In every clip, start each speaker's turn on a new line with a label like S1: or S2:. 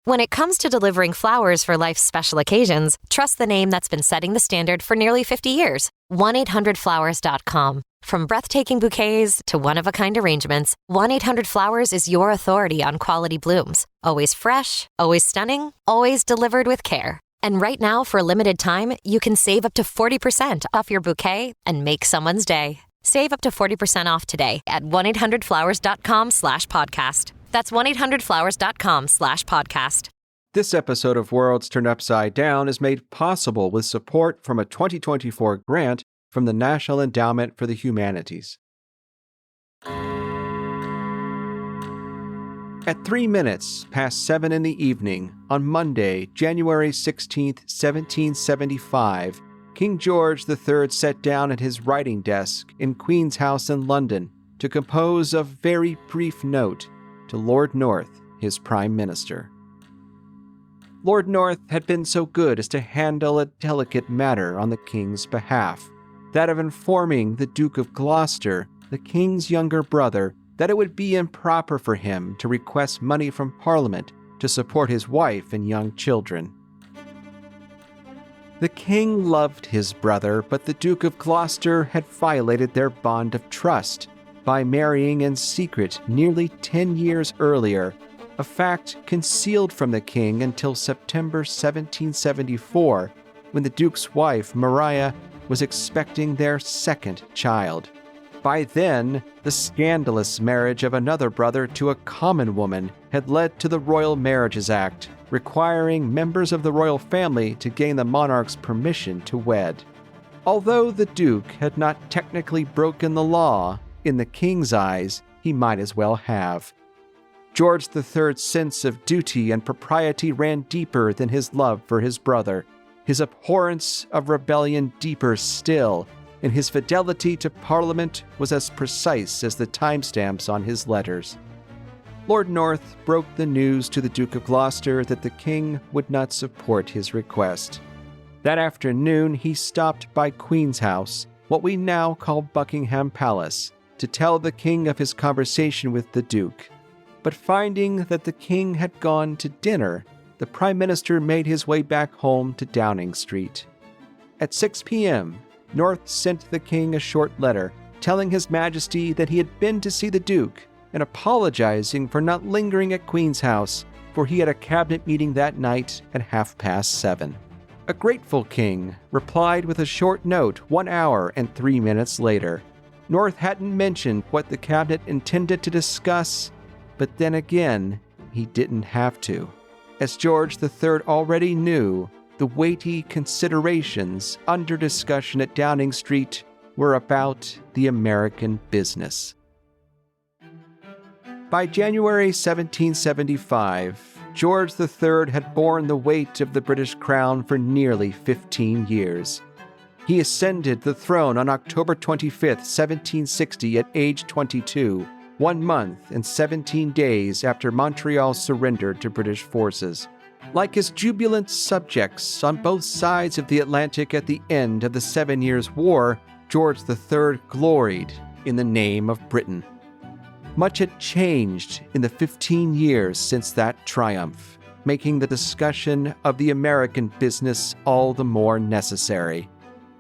S1: When it comes to delivering flowers for life's special occasions, trust the name that's been setting the standard for nearly 50 years. 1-800-Flowers.com. From breathtaking bouquets to one-of-a-kind arrangements, 1-800-Flowers is your authority on quality blooms. Always fresh, always stunning, always delivered with care. And right now, for a limited time, you can save up to 40% off your bouquet and make someone's day. Save up to 40% off today at 1-800-Flowers.com/podcast. That's 1-800-Flowers.com/podcast.
S2: This episode of Worlds Turned Upside Down is made possible with support from a 2024 grant from the National Endowment for the Humanities. At 3 minutes past 7 in the evening, on Monday, January 16, 1775, King George III sat down at his writing desk in Queen's House in London to compose a very brief note to Lord North, his Prime Minister. Lord North had been so good as to handle a delicate matter on the King's behalf, that of informing the Duke of Gloucester, the King's younger brother, that it would be improper for him to request money from Parliament to support his wife and young children. The King loved his brother, but the Duke of Gloucester had violated their bond of trust by marrying in secret nearly 10 years earlier, a fact concealed from the King until September 1774, when the Duke's wife, Maria, was expecting their second child. By then, the scandalous marriage of another brother to a common woman had led to the Royal Marriages Act, requiring members of the royal family to gain the monarch's permission to wed. Although the Duke had not technically broken the law, in the King's eyes, he might as well have. George III's sense of duty and propriety ran deeper than his love for his brother, his abhorrence of rebellion deeper still, and his fidelity to Parliament was as precise as the timestamps on his letters. Lord North broke the news to the Duke of Gloucester that the King would not support his request. That afternoon, he stopped by Queen's House, what we now call Buckingham Palace, to tell the King of his conversation with the Duke. But finding that the King had gone to dinner, the Prime Minister made his way back home to Downing Street. At 6 p.m., North sent the King a short letter telling His Majesty that he had been to see the Duke and apologizing for not lingering at Queen's House, for he had a cabinet meeting that night at 7:30. A grateful King replied with a short note 1 hour and 3 minutes later. North hadn't mentioned what the cabinet intended to discuss, but then again, he didn't have to, as George III already knew the weighty considerations under discussion at Downing Street were about the American business. By January 1775, George III had borne the weight of the British crown for nearly 15 years. He ascended the throne on October 25, 1760 at age 22, 1 month and 17 days after Montreal surrendered to British forces. Like his jubilant subjects on both sides of the Atlantic at the end of the 7 Years' War, George III gloried in the name of Britain. Much had changed in the 15 years since that triumph, making the discussion of the American business all the more necessary.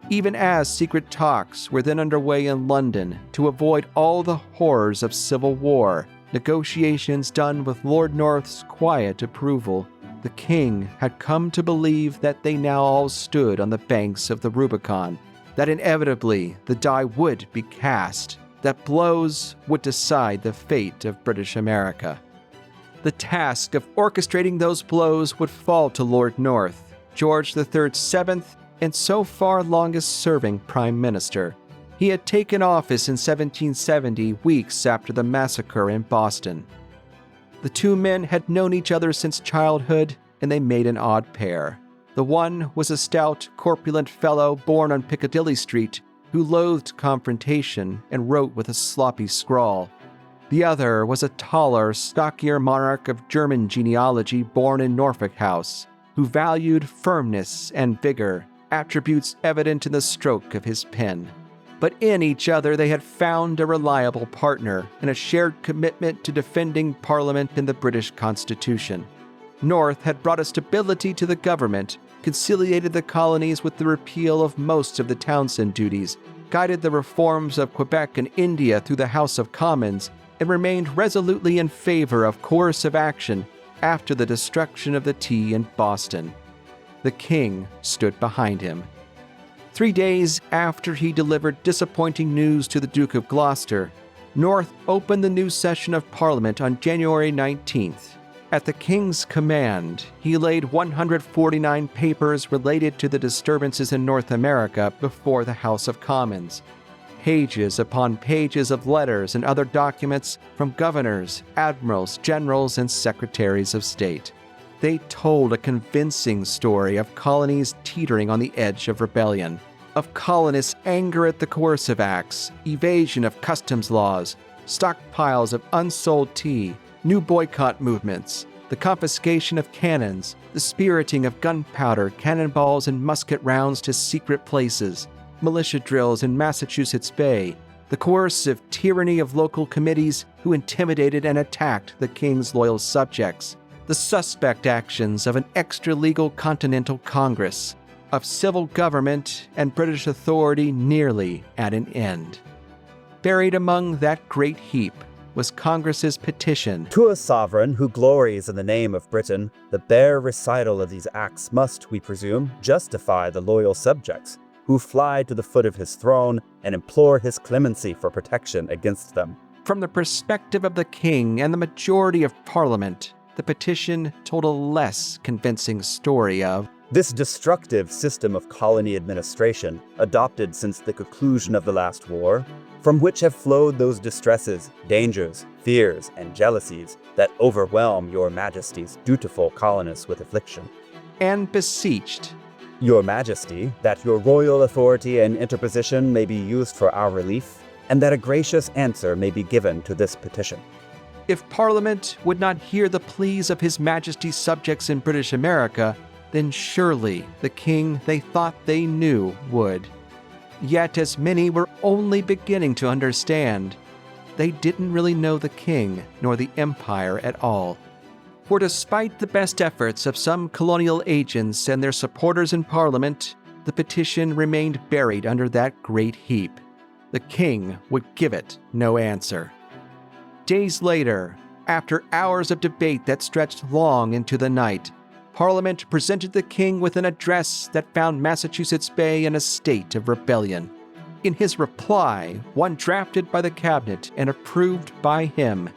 S2: Even as secret talks were then underway in London to avoid all the horrors of civil war, negotiations done with Lord North's quiet approval, the King had come to believe that they now all stood on the banks of the Rubicon, that inevitably the die would be cast, that blows would decide the fate of British America. The task of orchestrating those blows would fall to Lord North, George III's seventh and so far longest-serving Prime Minister. He had taken office in 1770, weeks after the massacre in Boston. The two men had known each other since childhood, and they made an odd pair. The one was a stout, corpulent fellow born on Piccadilly Street who loathed confrontation and wrote with a sloppy scrawl. The other was a taller, stockier monarch of German genealogy born in Norfolk House, who valued firmness and vigor, attributes evident in the stroke of his pen. But in each other they had found a reliable partner and a shared commitment to defending Parliament and the British Constitution. North had brought a stability to the government, conciliated the colonies with the repeal of most of the Townshend duties, guided the reforms of Quebec and India through the House of Commons, and remained resolutely in favor of coercive action after the destruction of the tea in Boston. The king stood behind him. 3 days after he delivered disappointing news to the Duke of Gloucester, North opened the new session of Parliament on January 19th. At the king's command, he laid 149 papers related to the disturbances in North America before the House of Commons. Pages upon pages of letters and other documents from governors, admirals, generals, and secretaries of state. They told a convincing story of colonies teetering on the edge of rebellion, of colonists' anger at the Coercive Acts, evasion of customs laws, stockpiles of unsold tea, new boycott movements, the confiscation of cannons, the spiriting of gunpowder, cannonballs, and musket rounds to secret places, militia drills in Massachusetts Bay, the coercive tyranny of local committees who intimidated and attacked the king's loyal subjects, the suspect actions of an extra-legal Continental Congress, of civil government and British authority nearly at an end. Buried among that great heap was Congress's petition.
S3: To a sovereign who glories in the name of Britain, the bare recital of these acts must, we presume, justify the loyal subjects, who fly to the foot of his throne and implore his clemency for protection against them.
S2: From the perspective of the king and the majority of Parliament, the petition told a less convincing story of
S3: this destructive system of colony administration, adopted since the conclusion of the last war, from which have flowed those distresses, dangers, fears, and jealousies that overwhelm your Majesty's dutiful colonists with affliction.
S2: And beseeched
S3: Your Majesty, that your royal authority and interposition may be used for our relief, and that a gracious answer may be given to this petition.
S2: If Parliament would not hear the pleas of His Majesty's subjects in British America, then surely the king they thought they knew would. Yet as many were only beginning to understand, they didn't really know the king nor the empire at all. For despite the best efforts of some colonial agents and their supporters in Parliament, the petition remained buried under that great heap. The king would give it no answer. Days later, after hours of debate that stretched long into the night, Parliament presented the king with an address that found Massachusetts Bay in a state of rebellion. In his reply, one drafted by the cabinet and approved by him,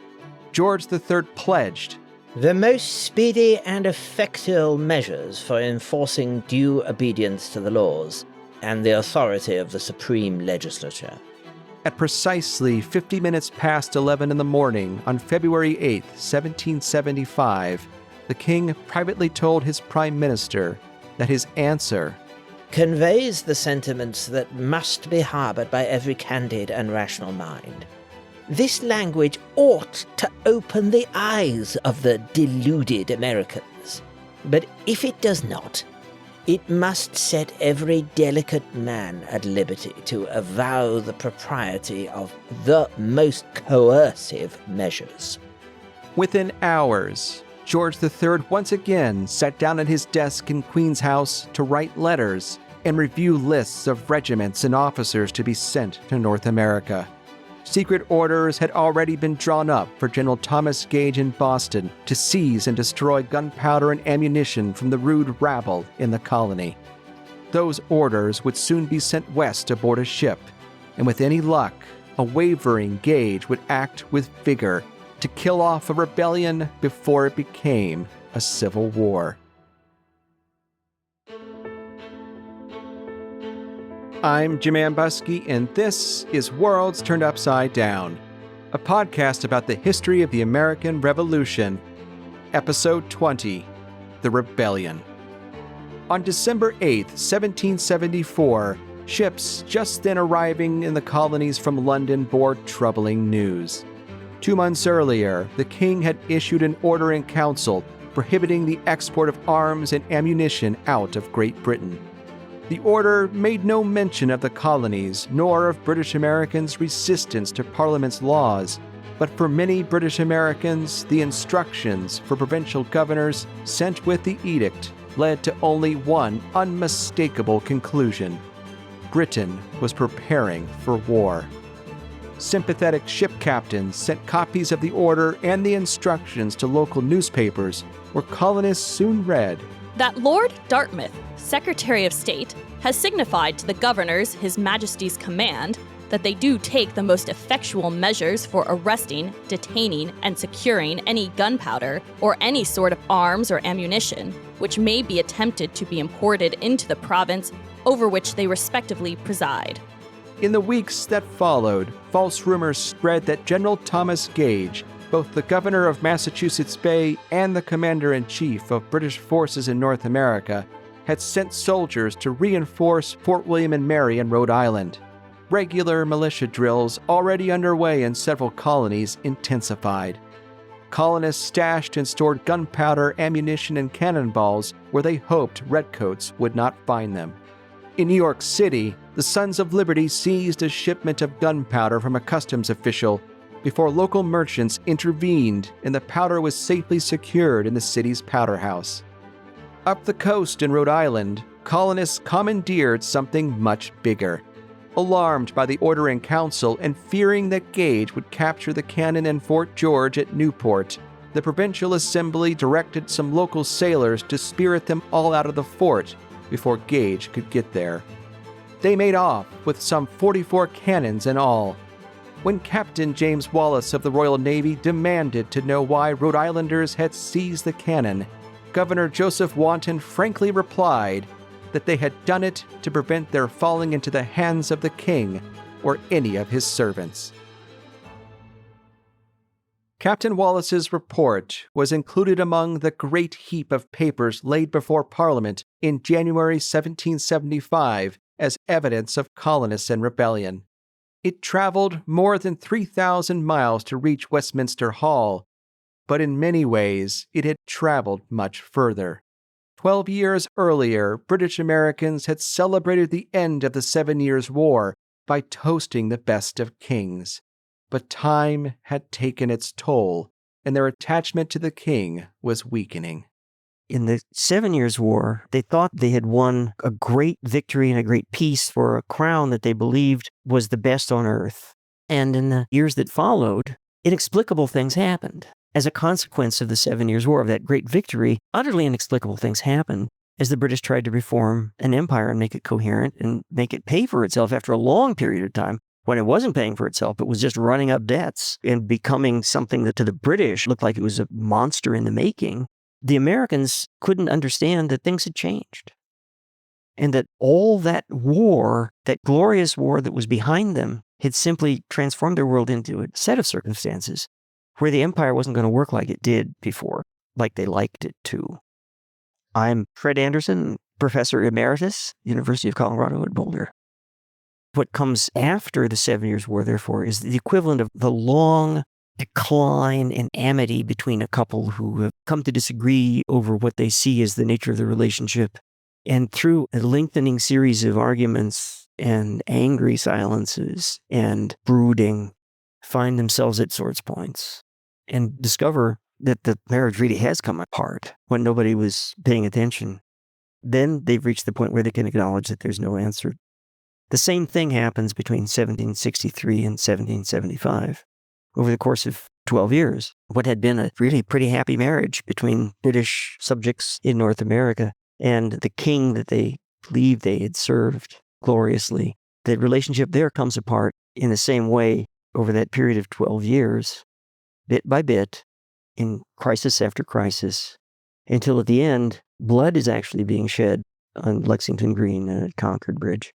S2: George III pledged
S4: the most speedy and effectual measures for enforcing due obedience to the laws and the authority of the Supreme Legislature.
S2: At precisely 50 minutes past 11 in the morning on February 8, 1775, the king privately told his prime minister that his answer
S4: conveys the sentiments that must be harbored by every candid and rational mind. This language ought to open the eyes of the deluded Americans. But if it does not, it must set every delicate man at liberty to avow the propriety of the most coercive measures.
S2: Within hours, George III once again sat down at his desk in Queen's House to write letters and review lists of regiments and officers to be sent to North America. Secret orders had already been drawn up for General Thomas Gage in Boston to seize and destroy gunpowder and ammunition from the rude rabble in the colony. Those orders would soon be sent west aboard a ship, and with any luck, a wavering Gage would act with vigor to kill off a rebellion before it became a civil war. I'm Jim Ambuske, and this is Worlds Turned Upside Down, a podcast about the history of the American Revolution, Episode 20, The Rebellion. On December 8, 1774, ships just then arriving in the colonies from London bore troubling news. 2 months earlier, the king had issued an order in council prohibiting the export of arms and ammunition out of Great Britain. The order made no mention of the colonies nor of British Americans' resistance to Parliament's laws, But for many British Americans, the instructions for provincial governors sent with the edict led to only one unmistakable conclusion: Britain was preparing for war. Sympathetic ship captains sent copies of the order and the instructions to local newspapers, where colonists soon read
S5: that Lord Dartmouth, Secretary of State, has signified to the governors His Majesty's command that they do take the most effectual measures for arresting, detaining, and securing any gunpowder or any sort of arms or ammunition which may be attempted to be imported into the province over which they respectively preside.
S2: In the weeks that followed, false rumors spread that General Thomas Gage, both the governor of Massachusetts Bay and the commander-in-chief of British forces in North America, had sent soldiers to reinforce Fort William and Mary in Rhode Island. Regular militia drills already underway in several colonies intensified. Colonists stashed and stored gunpowder, ammunition, and cannonballs where they hoped redcoats would not find them. In New York City, the Sons of Liberty seized a shipment of gunpowder from a customs official before local merchants intervened and the powder was safely secured in the city's powder house. Up the coast in Rhode Island, colonists commandeered something much bigger. Alarmed by the Order in Council and fearing that Gage would capture the cannon in Fort George at Newport, the Provincial Assembly directed some local sailors to spirit them all out of the fort before Gage could get there. They made off with some 44 cannons in all. When Captain James Wallace of the Royal Navy demanded to know why Rhode Islanders had seized the cannon, Governor Joseph Wanton frankly replied that they had done it to prevent their falling into the hands of the king or any of his servants. Captain Wallace's report was included among the great heap of papers laid before Parliament in January 1775 as evidence of colonists and rebellion. It traveled more than 3,000 miles to reach Westminster Hall, but in many ways it had traveled much further. 12 years earlier, British Americans had celebrated the end of the 7 Years' War by toasting the best of kings. But time had taken its toll, and their attachment to the king was weakening.
S6: In the 7 Years' War, they thought they had won a great victory and a great peace for a crown that they believed was the best on earth. And in the years that followed, inexplicable things happened. As a consequence of the 7 Years' War, of that great victory, utterly inexplicable things happened as the British tried to reform an empire and make it coherent and make it pay for itself after a long period of time when it wasn't paying for itself, but was just running up debts and becoming something that to the British looked like it was a monster in the making. The Americans couldn't understand that things had changed and that all that war, that glorious war that was behind them, had simply transformed their world into a set of circumstances where the empire wasn't going to work like it did before, like they liked it to. I'm Fred Anderson, Professor Emeritus, University of Colorado at Boulder. What comes after the 7 Years' War, therefore, is the equivalent of the long decline in amity between a couple who have come to disagree over what they see as the nature of the relationship. And through a lengthening series of arguments and angry silences and brooding, find themselves at swords points and discover that the marriage really has come apart when nobody was paying attention. Then they've reached the point where they can acknowledge that there's no answer. The same thing happens between 1763 and 1775. Over the course of 12 years, what had been a really pretty happy marriage between British subjects in North America and the king that they believed they had served gloriously, the relationship there comes apart in the same way over that period of 12 years, bit by bit, in crisis after crisis, until at the end, blood is actually being shed on Lexington Green and at Concord Bridge.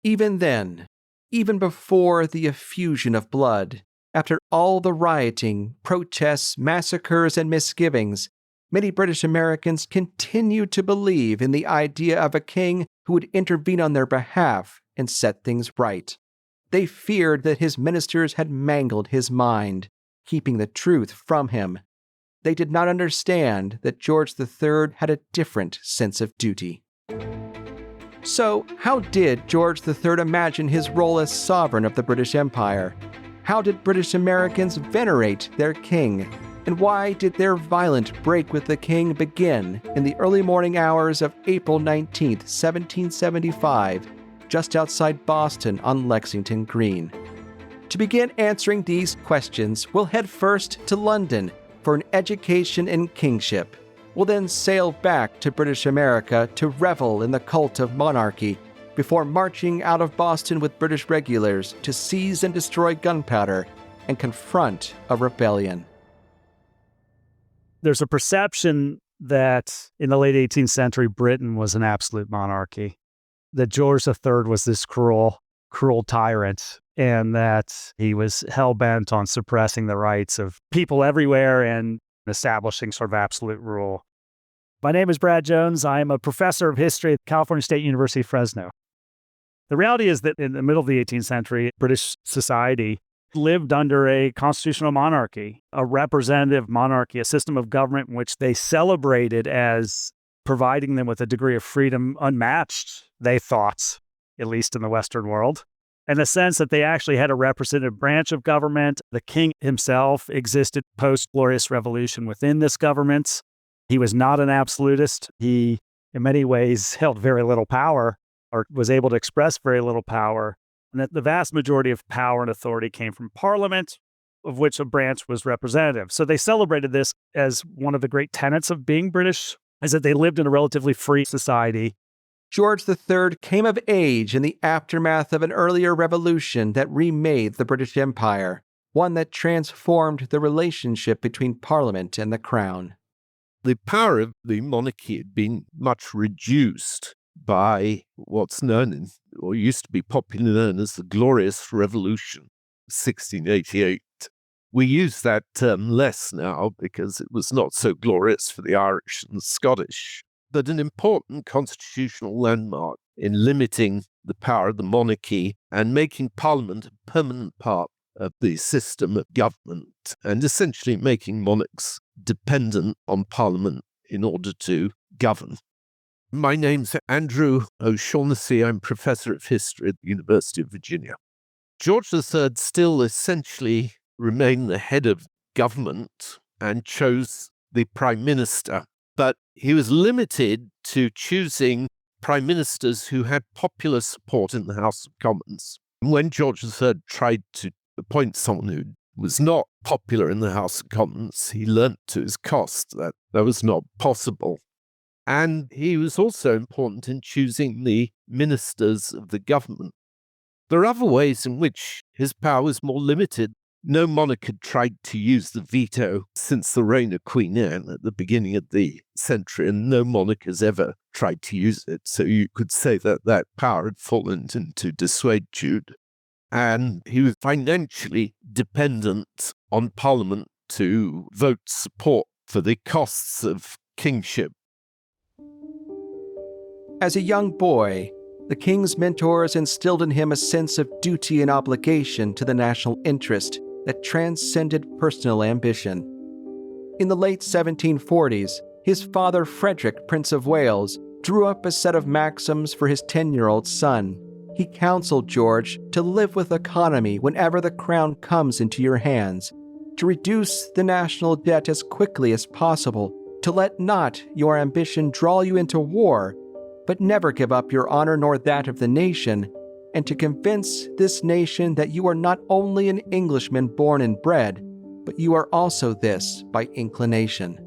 S2: Even then, even before the effusion of blood, after all the rioting, protests, massacres, and misgivings, many British Americans continued to believe in the idea of a king who would intervene on their behalf and set things right. They feared that his ministers had mangled his mind, keeping the truth from him. They did not understand that George III had a different sense of duty. So, how did George III imagine his role as sovereign of the British Empire? How did British Americans venerate their king? And why did their violent break with the king begin in the early morning hours of April 19, 1775, just outside Boston on Lexington Green? To begin answering these questions, we'll head first to London for an education in kingship. We'll then sail back to British America to revel in the cult of monarchy before marching out of Boston with British regulars to seize and destroy gunpowder and confront a rebellion.
S7: There's a perception that in the late 18th century, Britain was an absolute monarchy, that George III was this cruel tyrant, and that he was hell-bent on suppressing the rights of people everywhere and establishing sort of absolute rule. My name is Brad Jones. I am a professor of history at California State University, Fresno. The reality is that in the middle of the 18th century, British society lived under a constitutional monarchy, a representative monarchy, a system of government in which they celebrated as providing them with a degree of freedom unmatched, they thought, at least in the Western world, in the sense that they actually had a representative branch of government. The king himself existed post-Glorious Revolution within this government. He was not an absolutist. He, in many ways, held very little power, or was able to express very little power, and that the vast majority of power and authority came from Parliament, of which a branch was representative. So they celebrated this as one of the great tenets of being British, is that they lived in a relatively free society.
S2: George III came of age in the aftermath of an earlier revolution that remade the British Empire, one that transformed the relationship between Parliament and the Crown.
S8: The power of the monarchy had been much reduced by what's known, or used to be popularly known as the Glorious Revolution, 1688. We use that term less now because it was not so glorious for the Irish and the Scottish, but an important constitutional landmark in limiting the power of the monarchy and making Parliament a permanent part of the system of government, and essentially making monarchs dependent on Parliament in order to govern. My name's Andrew O'Shaughnessy. I'm Professor of History at the University of Virginia. George III still essentially remained the head of government and chose the Prime Minister, but he was limited to choosing Prime Ministers who had popular support in the House of Commons. When George III tried to appoint someone who was not popular in the House of Commons, he learnt to his cost that that was not possible. And he was also important in choosing the ministers of the government. There are other ways in which his power was more limited. No monarch had tried to use the veto since the reign of Queen Anne at the beginning of the century, and no monarch has ever tried to use it. So you could say that that power had fallen into desuetude. And he was financially dependent on Parliament to vote support for the costs of kingship.
S2: As a young boy, the king's mentors instilled in him a sense of duty and obligation to the national interest that transcended personal ambition. In the late 1740s, his father Fertig, Prince of Wales, drew up a set of maxims for his 10-year-old son. He counseled George to live with economy whenever the crown comes into your hands, to reduce the national debt as quickly as possible, to let not your ambition draw you into war, but never give up your honor nor that of the nation, and to convince this nation that you are not only an Englishman born and bred, but you are also this by inclination.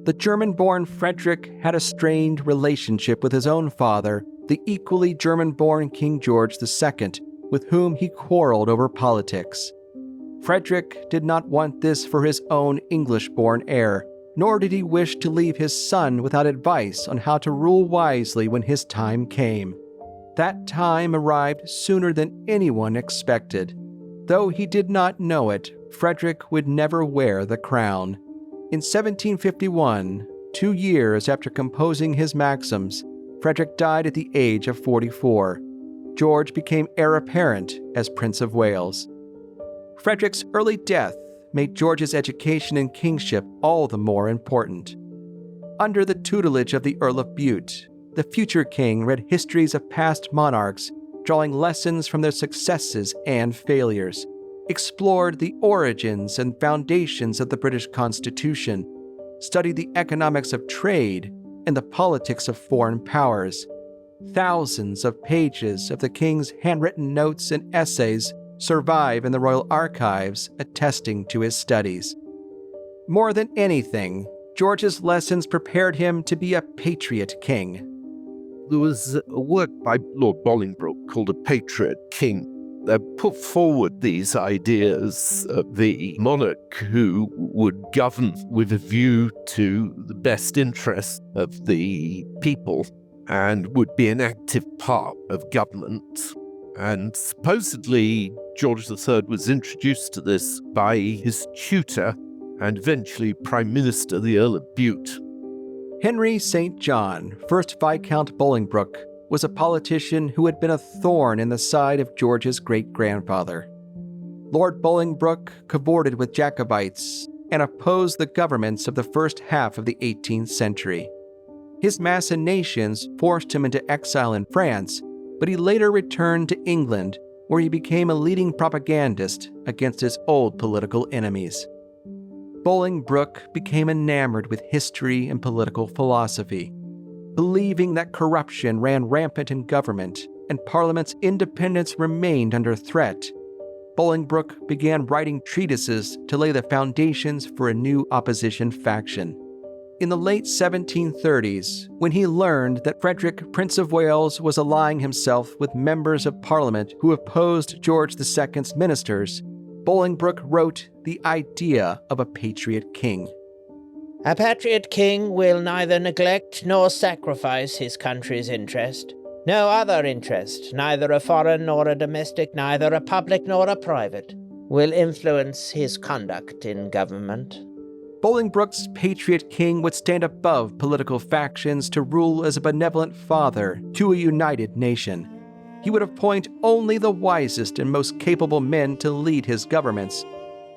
S2: The German-born Frederick had a strained relationship with his own father, the equally German-born King George II, with whom he quarreled over politics. Frederick did not want this for his own English-born heir, nor did he wish to leave his son without advice on how to rule wisely when his time came. That time arrived sooner than anyone expected. Though he did not know it, Frederick would never wear the crown. In 1751, 2 years after composing his maxims, Frederick died at the age of 44. George became heir apparent as Prince of Wales. Frederick's early death made George's education and kingship all the more important. Under the tutelage of the Earl of Bute, the future king read histories of past monarchs, drawing lessons from their successes and failures. explored the origins and foundations of the British Constitution, studied the economics of trade and the politics of foreign powers. Thousands of pages of the king's handwritten notes and essays survive in the royal archives, attesting to his studies. More than anything, George's lessons prepared him to be a patriot king.
S8: There was a work by Lord Bolingbroke called A Patriot King that put forward these ideas of the monarch who would govern with a view to the best interests of the people and would be an active part of government. And supposedly George III was introduced to this by his tutor and eventually Prime Minister, the Earl of Bute.
S2: Henry St. John, 1st Viscount Bolingbroke, was a politician who had been a thorn in the side of George's great-grandfather. Lord Bolingbroke cavorted with Jacobites and opposed the governments of the first half of the 18th century. His machinations forced him into exile in France, but he later returned to England, where he became a leading propagandist against his old political enemies. Bolingbroke became enamored with history and political philosophy. Believing that corruption ran rampant in government and Parliament's independence remained under threat, Bolingbroke began writing treatises to lay the foundations for a new opposition faction. In the late 1730s, when he learned that Frederick, Prince of Wales, was allying himself with members of Parliament who opposed George II's ministers, Bolingbroke wrote the idea of a patriot king.
S4: A patriot king will neither neglect nor sacrifice his country's interest. No other interest, neither a foreign nor a domestic, neither a public nor a private, will influence his conduct in government.
S2: Bolingbroke's patriot king would stand above political factions to rule as a benevolent father to a united nation. He would appoint only the wisest and most capable men to lead his governments.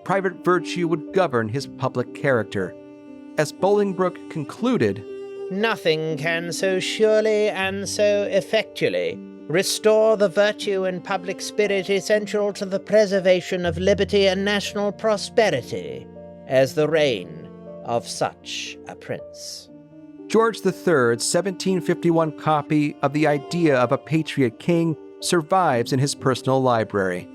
S2: Private virtue would govern his public character. As Bolingbroke concluded,
S4: nothing can so surely and so effectually restore the virtue and public spirit essential to the preservation of liberty and national prosperity as the reign of such a prince.
S2: George III's 1751 copy of the idea of a patriot king survives in his personal library.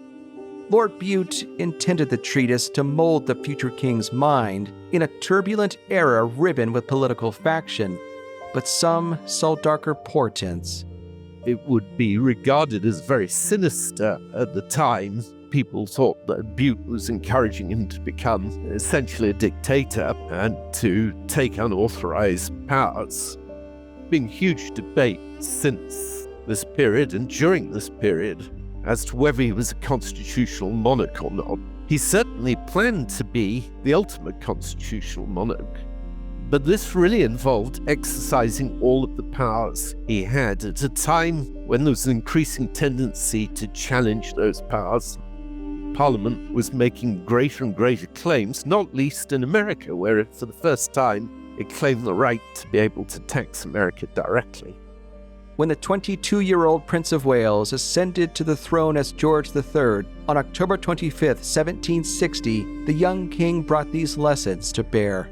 S2: Lord Bute intended the treatise to mold the future king's mind in a turbulent era riven with political faction, but some saw darker portents.
S8: It would be regarded as very sinister at the time. People thought that Bute was encouraging him to become essentially a dictator and to take unauthorized powers. Been huge debate since this period and during this period as to whether he was a constitutional monarch or not. He certainly planned to be the ultimate constitutional monarch, but this really involved exercising all of the powers he had at a time when there was an increasing tendency to challenge those powers. Parliament was making greater and greater claims, not least in America, where for the first time it claimed the right to be able to tax America directly.
S2: When the 22-year-old Prince of Wales ascended to the throne as George III on October 25, 1760, the young king brought these lessons to bear.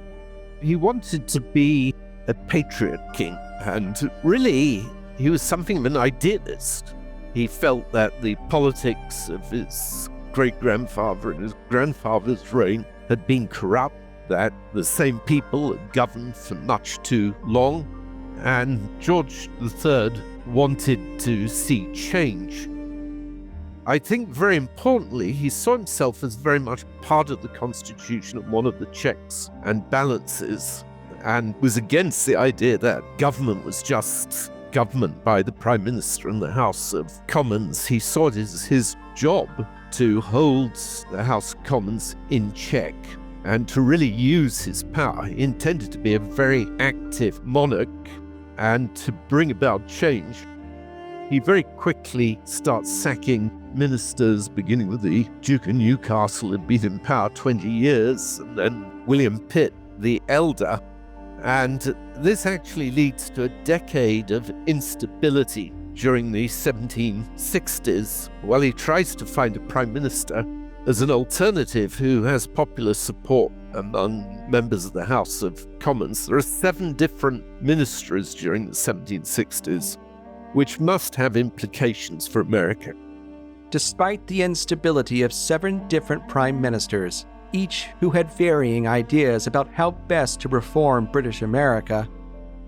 S8: He wanted to be a patriot king, and really, he was something of an idealist. He felt that the politics of his great-grandfather and his grandfather's reign had been corrupt, that the same people had governed for much too long, and George III wanted to see change. I think very importantly, he saw himself as very much part of the Constitution and one of the checks and balances, and was against the idea that government was just government by the Prime Minister and the House of Commons. He saw it as his job to hold the House of Commons in check and to really use his power. He intended to be a very active monarch and to bring about change. He very quickly starts sacking ministers, beginning with the Duke of Newcastle, who had been in power 20 years, and then William Pitt the Elder. And this actually leads to a decade of instability during the 1760s. While he tries to find a prime minister, As an alternative who has popular support among members of the House of Commons, there are 7 different ministries during the 1760s, which must have implications for America.
S2: Despite the instability of 7 different prime ministers, each who had varying ideas about how best to reform British America,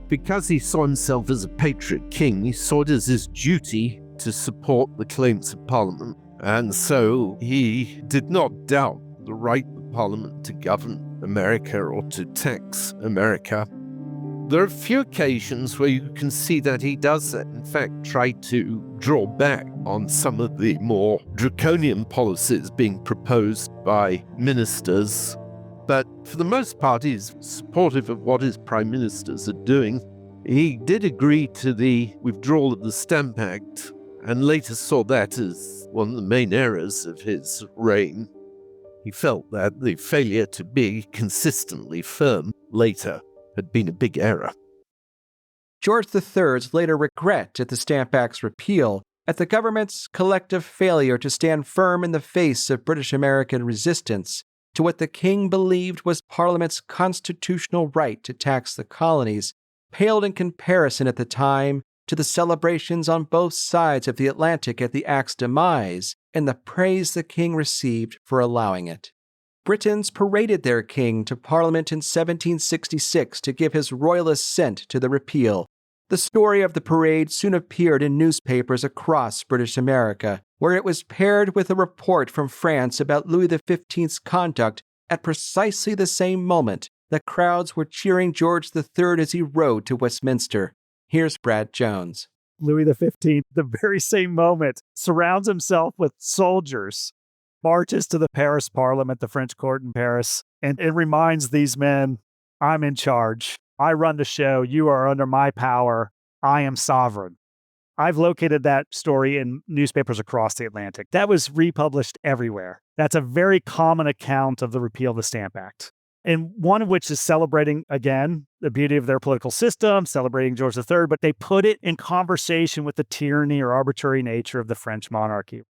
S8: because he saw himself as a patriot king, he saw it as his duty to support the claims of Parliament. And so he did not doubt the right of Parliament to govern America or to tax America. There are a few occasions where you can see that he does, in fact, try to draw back on some of the more draconian policies being proposed by ministers. But for the most part, he's supportive of what his prime ministers are doing. He did agree to the withdrawal of the Stamp Act, and later saw that as one of the main errors of his reign. He felt that the failure to be consistently firm later had been a big error.
S2: George III's later regret at the Stamp Act's repeal, at the government's collective failure to stand firm in the face of British American resistance to what the king believed was Parliament's constitutional right to tax the colonies, paled in comparison at the time to the celebrations on both sides of the Atlantic at the Act's demise and the praise the king received for allowing it. Britons paraded their king to Parliament in 1766 to give his royal assent to the repeal. The story of the parade soon appeared in newspapers across British America, where it was paired with a report from France about Louis XV's conduct at precisely the same moment that crowds were cheering George III as he rode to Westminster. Here's Brad Jones.
S7: Louis XV, the very same moment, surrounds himself with soldiers, marches to the Paris Parliament, the French court in Paris, and it reminds these men, I'm in charge. I run the show. You are under my power. I am sovereign. I've located that story in newspapers across the Atlantic. That was republished everywhere. That's a very common account of the repeal of the Stamp Act. And one of which is celebrating, again, the beauty of their political system, celebrating George III, but they put it in conversation with the tyranny or arbitrary nature of the French monarchy.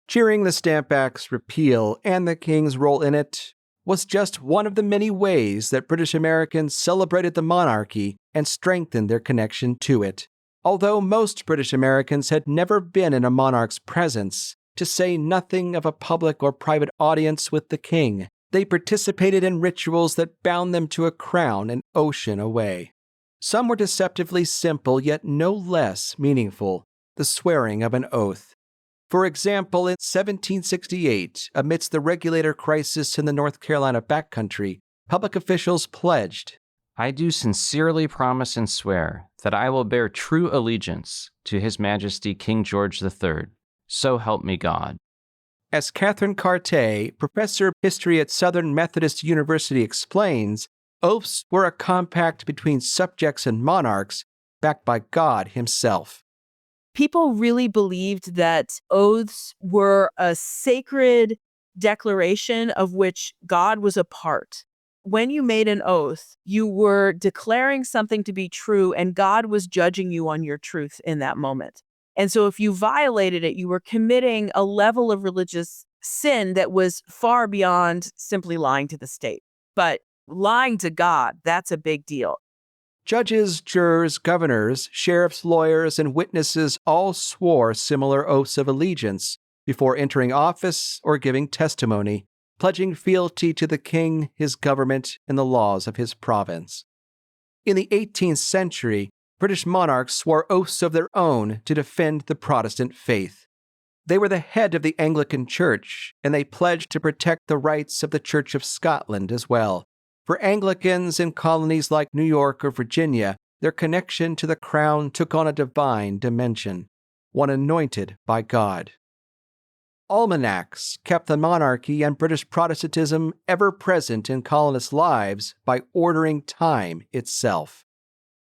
S2: Cheering the Stamp Act's repeal and the king's role in it was just one of the many ways that British Americans celebrated the monarchy and strengthened their connection to it. Although most British Americans had never been in a monarch's presence, to say nothing of a public or private audience with the king, they participated in rituals that bound them to a crown an ocean away. Some were deceptively simple, yet no less meaningful, the swearing of an oath. For example, in 1768, amidst the regulator crisis in the North Carolina backcountry, public officials pledged,
S9: I do sincerely promise and swear that I will bear true allegiance to His Majesty King George III. So help me God.
S2: As Katherine Carté, professor of history at Southern Methodist University, explains, oaths were a compact between subjects and monarchs, backed by God himself.
S10: People really believed that oaths were a sacred declaration of which God was a part. When you made an oath, you were declaring something to be true, and God was judging you on your truth in that moment. And so if you violated it, you were committing a level of religious sin that was far beyond simply lying to the state. But lying to God, that's a big deal.
S2: Judges, jurors, governors, sheriffs, lawyers, and witnesses all swore similar oaths of allegiance before entering office or giving testimony, pledging fealty to the king, his government, and the laws of his province. In the 18th century, British monarchs swore oaths of their own to defend the Protestant faith. They were the head of the Anglican Church, and they pledged to protect the rights of the Church of Scotland as well. For Anglicans in colonies like New York or Virginia, their connection to the crown took on a divine dimension, one anointed by God. Almanacs kept the monarchy and British Protestantism ever present in colonists' lives by ordering time itself.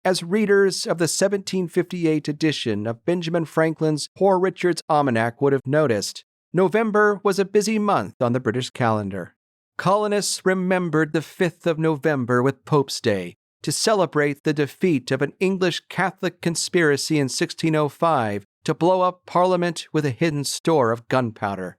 S2: As readers of the 1758 edition of Benjamin Franklin's Poor Richard's Almanac would have noticed, November was a busy month on the British calendar. Colonists remembered the 5th of November with Pope's Day to celebrate the defeat of an English Catholic conspiracy in 1605 to blow up Parliament with a hidden store of gunpowder.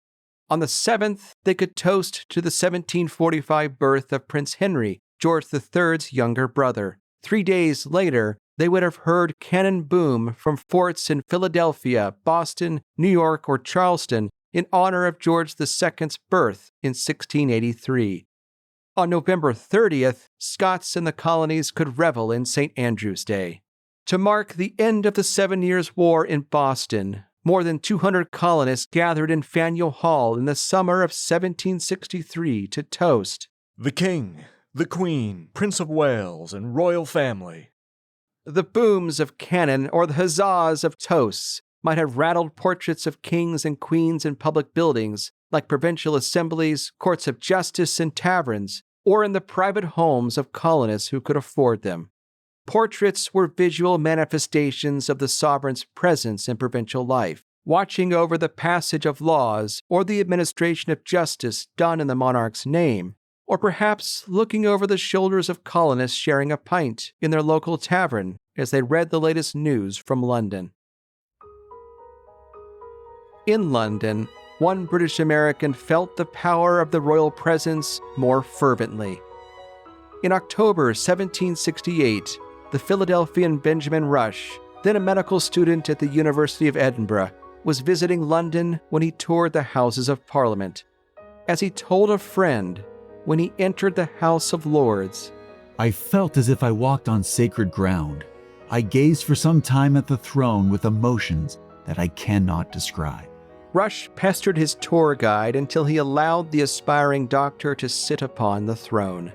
S2: On the 7th, they could toast to the 1745 birth of Prince Henry, George III's younger brother. 3 days later, they would have heard cannon boom from forts in Philadelphia, Boston, New York, or Charleston in honor of George II's birth in 1683. On November 30th, Scots in the colonies could revel in St. Andrew's Day. To mark the end of the 7 Years' War in Boston, more than 200 colonists gathered in Faneuil Hall in the summer of 1763 to toast
S11: the King, the Queen, Prince of Wales, and royal family.
S2: The booms of cannon or the huzzas of toasts might have rattled portraits of kings and queens in public buildings like provincial assemblies, courts of justice, and taverns, or in the private homes of colonists who could afford them. Portraits were visual manifestations of the sovereign's presence in provincial life, watching over the passage of laws or the administration of justice done in the monarch's name, or perhaps looking over the shoulders of colonists sharing a pint in their local tavern as they read the latest news from London. In London, one British American felt the power of the royal presence more fervently. In October 1768, the Philadelphian Benjamin Rush, then a medical student at the University of Edinburgh, was visiting London when he toured the Houses of Parliament. As he told a friend, when he entered the House of Lords,
S12: I felt as if I walked on sacred ground. I gazed for some time at the throne with emotions that I cannot describe.
S2: Rush pestered his tour guide until he allowed the aspiring doctor to sit upon the throne.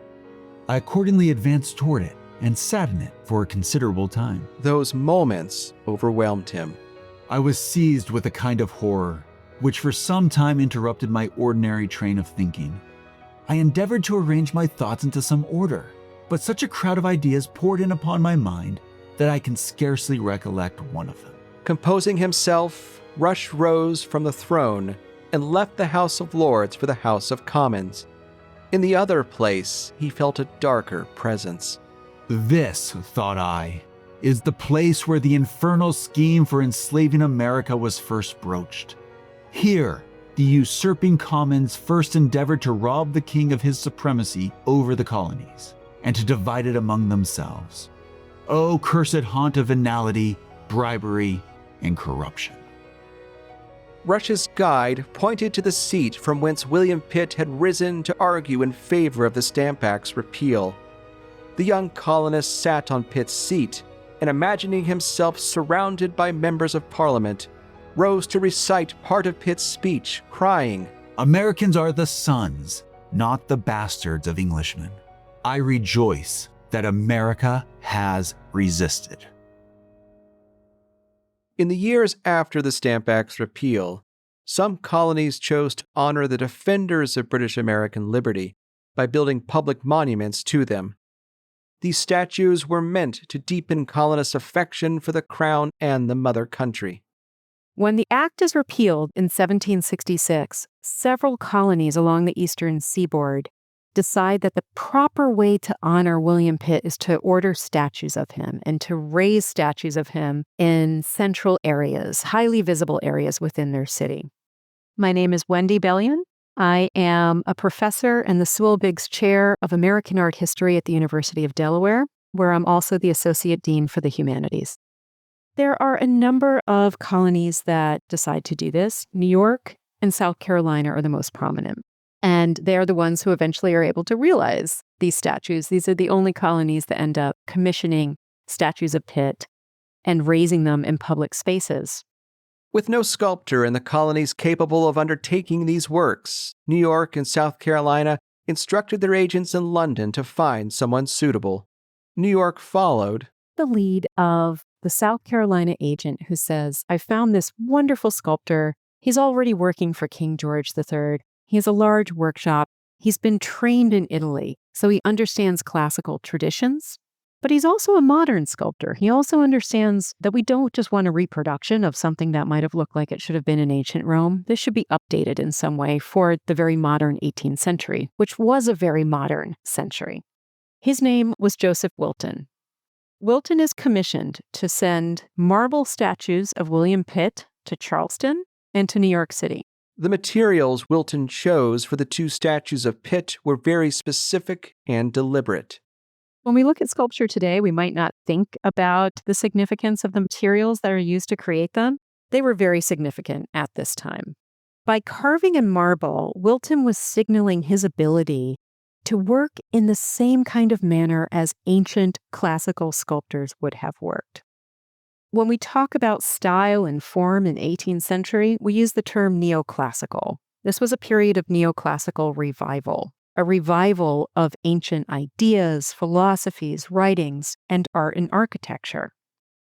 S12: I accordingly advanced toward it and sat in it for a considerable time.
S2: Those moments overwhelmed him.
S12: I was seized with a kind of horror, which for some time interrupted my ordinary train of thinking. I endeavored to arrange my thoughts into some order, but such a crowd of ideas poured in upon my mind that I can scarcely recollect one of them.
S2: Composing himself, Rush rose from the throne and left the House of Lords for the House of Commons. In the other place, he felt a darker presence.
S12: This, thought I, is the place where the infernal scheme for enslaving America was first broached. Here, the usurping Commons first endeavored to rob the king of his supremacy over the colonies, and to divide it among themselves. O cursed haunt of venality, bribery, and corruption.
S2: Rush's guide pointed to the seat from whence William Pitt had risen to argue in favor of the Stamp Act's repeal. The young colonist sat on Pitt's seat, and imagining himself surrounded by members of Parliament, rose to recite part of Pitt's speech, crying,
S12: Americans are the sons, not the bastards of Englishmen. I rejoice that America has resisted.
S2: In the years after the Stamp Act's repeal, some colonies chose to honor the defenders of British American liberty by building public monuments to them. These statues were meant to deepen colonists' affection for the crown and the mother country.
S13: When the act is repealed in 1766, several colonies along the eastern seaboard decide that the proper way to honor William Pitt is to order statues of him and to raise statues of him in central areas, highly visible areas within their city. My name is Wendy Bellion. I am a professor in the Sewell Biggs Chair of American Art History at the University of Delaware, where I'm also the Associate Dean for the Humanities. There are a number of colonies that decide to do this. New York and South Carolina are the most prominent. And they're the ones who eventually are able to realize these statues. These are the only colonies that end up commissioning statues of Pitt and raising them in public spaces.
S2: With no sculptor in the colonies capable of undertaking these works, New York and South Carolina instructed their agents in London to find someone suitable. New York followed
S13: the lead of the South Carolina agent who says, I found this wonderful sculptor. He's already working for King George III. He has a large workshop. He's been trained in Italy, so he understands classical traditions. But he's also a modern sculptor. He also understands that we don't just want a reproduction of something that might have looked like it should have been in ancient Rome. This should be updated in some way for the very modern 18th century, which was a very modern century. His name was Joseph Wilton. Wilton is commissioned to send marble statues of William Pitt to Charleston and to New York City.
S2: The materials Wilton chose for the two statues of Pitt were very specific and deliberate.
S13: When we look at sculpture today, we might not think about the significance of the materials that are used to create them. They were very significant at this time. By carving in marble, Wilton was signaling his ability to work in the same kind of manner as ancient classical sculptors would have worked. When we talk about style and form in the 18th century, we use the term neoclassical. This was a period of neoclassical revival, a revival of ancient ideas, philosophies, writings, and art and architecture.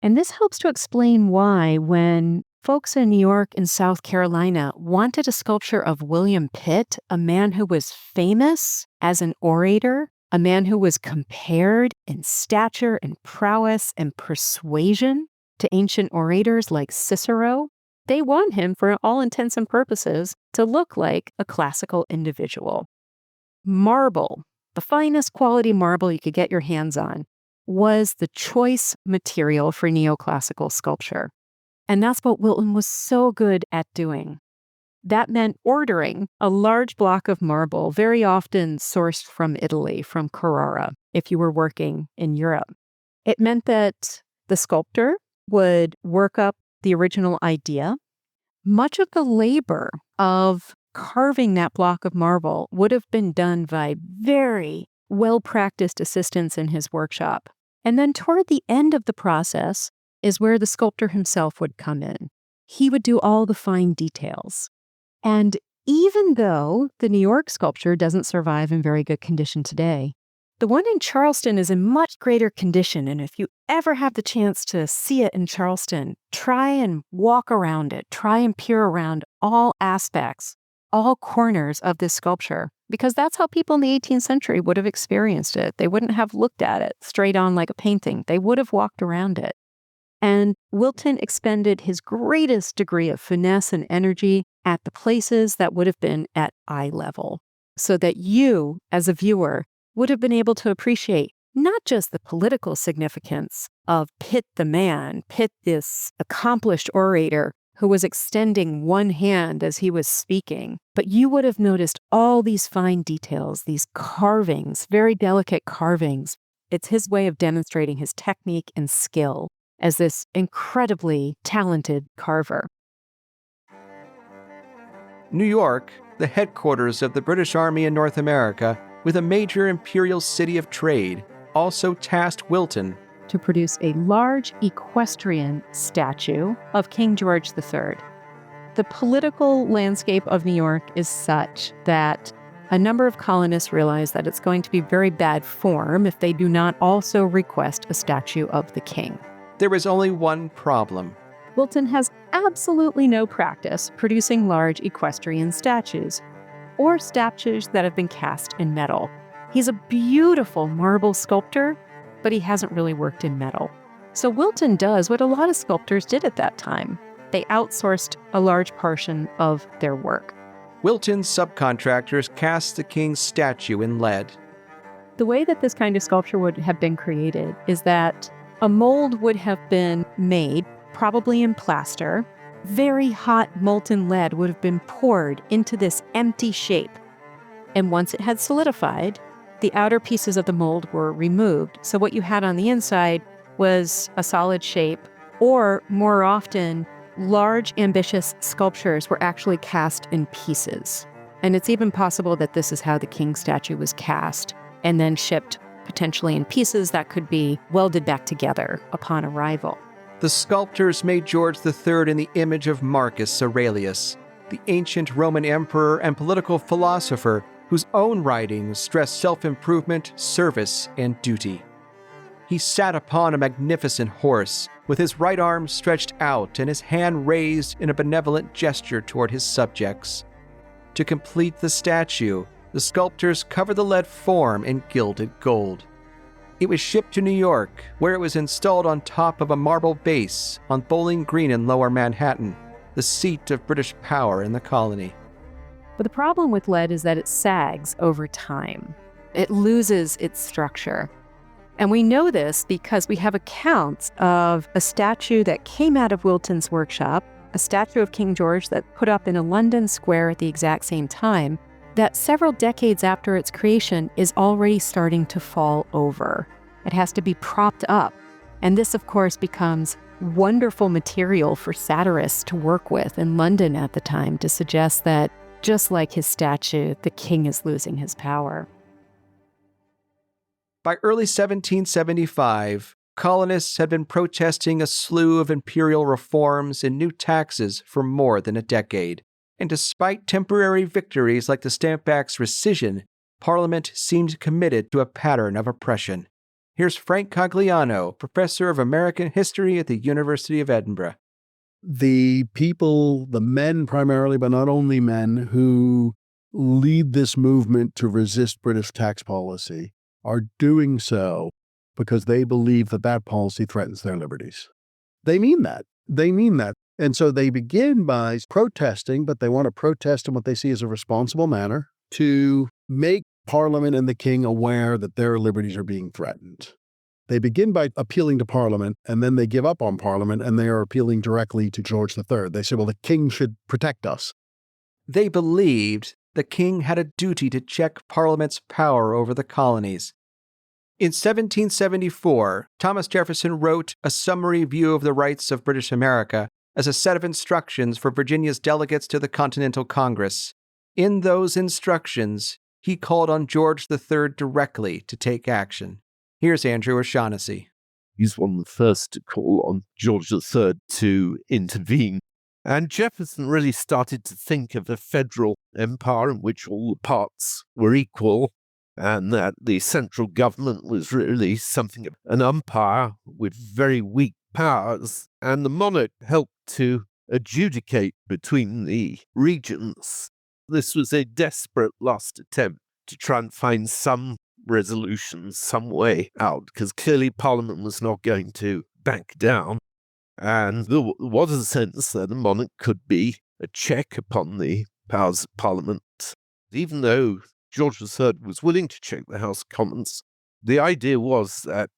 S13: And this helps to explain why, when folks in New York and South Carolina wanted a sculpture of William Pitt, a man who was famous as an orator, a man who was compared in stature and prowess and persuasion to ancient orators like Cicero, they want him, for all intents and purposes, to look like a classical individual. Marble, the finest quality marble you could get your hands on, was the choice material for neoclassical sculpture. And that's what Wilton was so good at doing. That meant ordering a large block of marble, very often sourced from Italy, from Carrara, if you were working in Europe. It meant that the sculptor would work up the original idea. Much of the labor of carving that block of marble would have been done by very well-practiced assistants in his workshop. And then toward the end of the process is where the sculptor himself would come in. He would do all the fine details. And even though the New York sculpture doesn't survive in very good condition today, the one in Charleston is in much greater condition, and if you ever have the chance to see it in Charleston, try and walk around it, try and peer around all aspects, all corners of this sculpture, because that's how people in the 18th century would have experienced it. They wouldn't have looked at it straight on like a painting. They would have walked around it. And Wilton expended his greatest degree of finesse and energy at the places that would have been at eye level, so that you, as a viewer, would have been able to appreciate not just the political significance of Pitt the man, Pitt this accomplished orator who was extending one hand as he was speaking, but you would have noticed all these fine details, these carvings, very delicate carvings. It's his way of demonstrating his technique and skill as this incredibly talented carver.
S2: New York, the headquarters of the British Army in North America, with a major imperial city of trade, also tasked Wilton
S13: to produce a large equestrian statue of King George III. The political landscape of New York is such that a number of colonists realize that it's going to be very bad form if they do not also request a statue of the king.
S2: There is only one problem.
S13: Wilton has absolutely no practice producing large equestrian statues, or statues that have been cast in metal. He's a beautiful marble sculptor, but he hasn't really worked in metal. So Wilton does what a lot of sculptors did at that time. They outsourced a large portion of their work.
S2: Wilton's subcontractors cast the king's statue in lead.
S13: The way that this kind of sculpture would have been created is that a mold would have been made, probably in plaster. Very hot molten lead would have been poured into this empty shape. And once it had solidified, the outer pieces of the mold were removed. So what you had on the inside was a solid shape, or more often, large, ambitious sculptures were actually cast in pieces. And it's even possible that this is how the king statue was cast and then shipped potentially in pieces that could be welded back together upon arrival.
S2: The sculptors made George III in the image of Marcus Aurelius, the ancient Roman emperor and political philosopher whose own writings stress self-improvement, service, and duty. He sat upon a magnificent horse, with his right arm stretched out and his hand raised in a benevolent gesture toward his subjects. To complete the statue, the sculptors covered the lead form in gilded gold. It was shipped to New York, where it was installed on top of a marble base on Bowling Green in Lower Manhattan, the seat of British power in the colony.
S13: But the problem with lead is that it sags over time. It loses its structure. And we know this because we have accounts of a statue that came out of Wilton's workshop a statue of King George that's put up in a London square at the exact same time, that several decades after its creation is already starting to fall over. It has to be propped up. And this, of course, becomes wonderful material for satirists to work with in London at the time to suggest that, just like his statue, the king is losing his power.
S2: By early 1775, colonists had been protesting a slew of imperial reforms and new taxes for more than a decade. And despite temporary victories like the Stamp Act's rescission, Parliament seemed committed to a pattern of oppression. Here's Frank Cogliano, professor of American history at the University of Edinburgh.
S14: The people, the men primarily, but not only men, who lead this movement to resist British tax policy are doing so because they believe that that policy threatens their liberties. They mean that. They mean that. And so they begin by protesting, but they want to protest in what they see as a responsible manner to make Parliament and the king aware that their liberties are being threatened. They begin by appealing to Parliament, and then they give up on Parliament, and they are appealing directly to George III. They say, well, the king should protect us.
S2: They believed the king had a duty to check Parliament's power over the colonies. In 1774, Thomas Jefferson wrote a summary view of the rights of British America as a set of instructions for Virginia's delegates to the Continental Congress. In those instructions, he called on George III directly to take action. Here's Andrew O'Shaughnessy.
S8: He's one of the first to call on George III to intervene. And Jefferson really started to think of a federal empire in which all the parts were equal, and that the central government was really something of an umpire with very weak powers, and the monarch helped to adjudicate between the regions. This was a desperate last attempt to try and find some resolution, some way out, because clearly Parliament was not going to back down. And there was a sense that the monarch could be a check upon the powers of Parliament. Even though George III was willing to check the House of Commons, the idea was that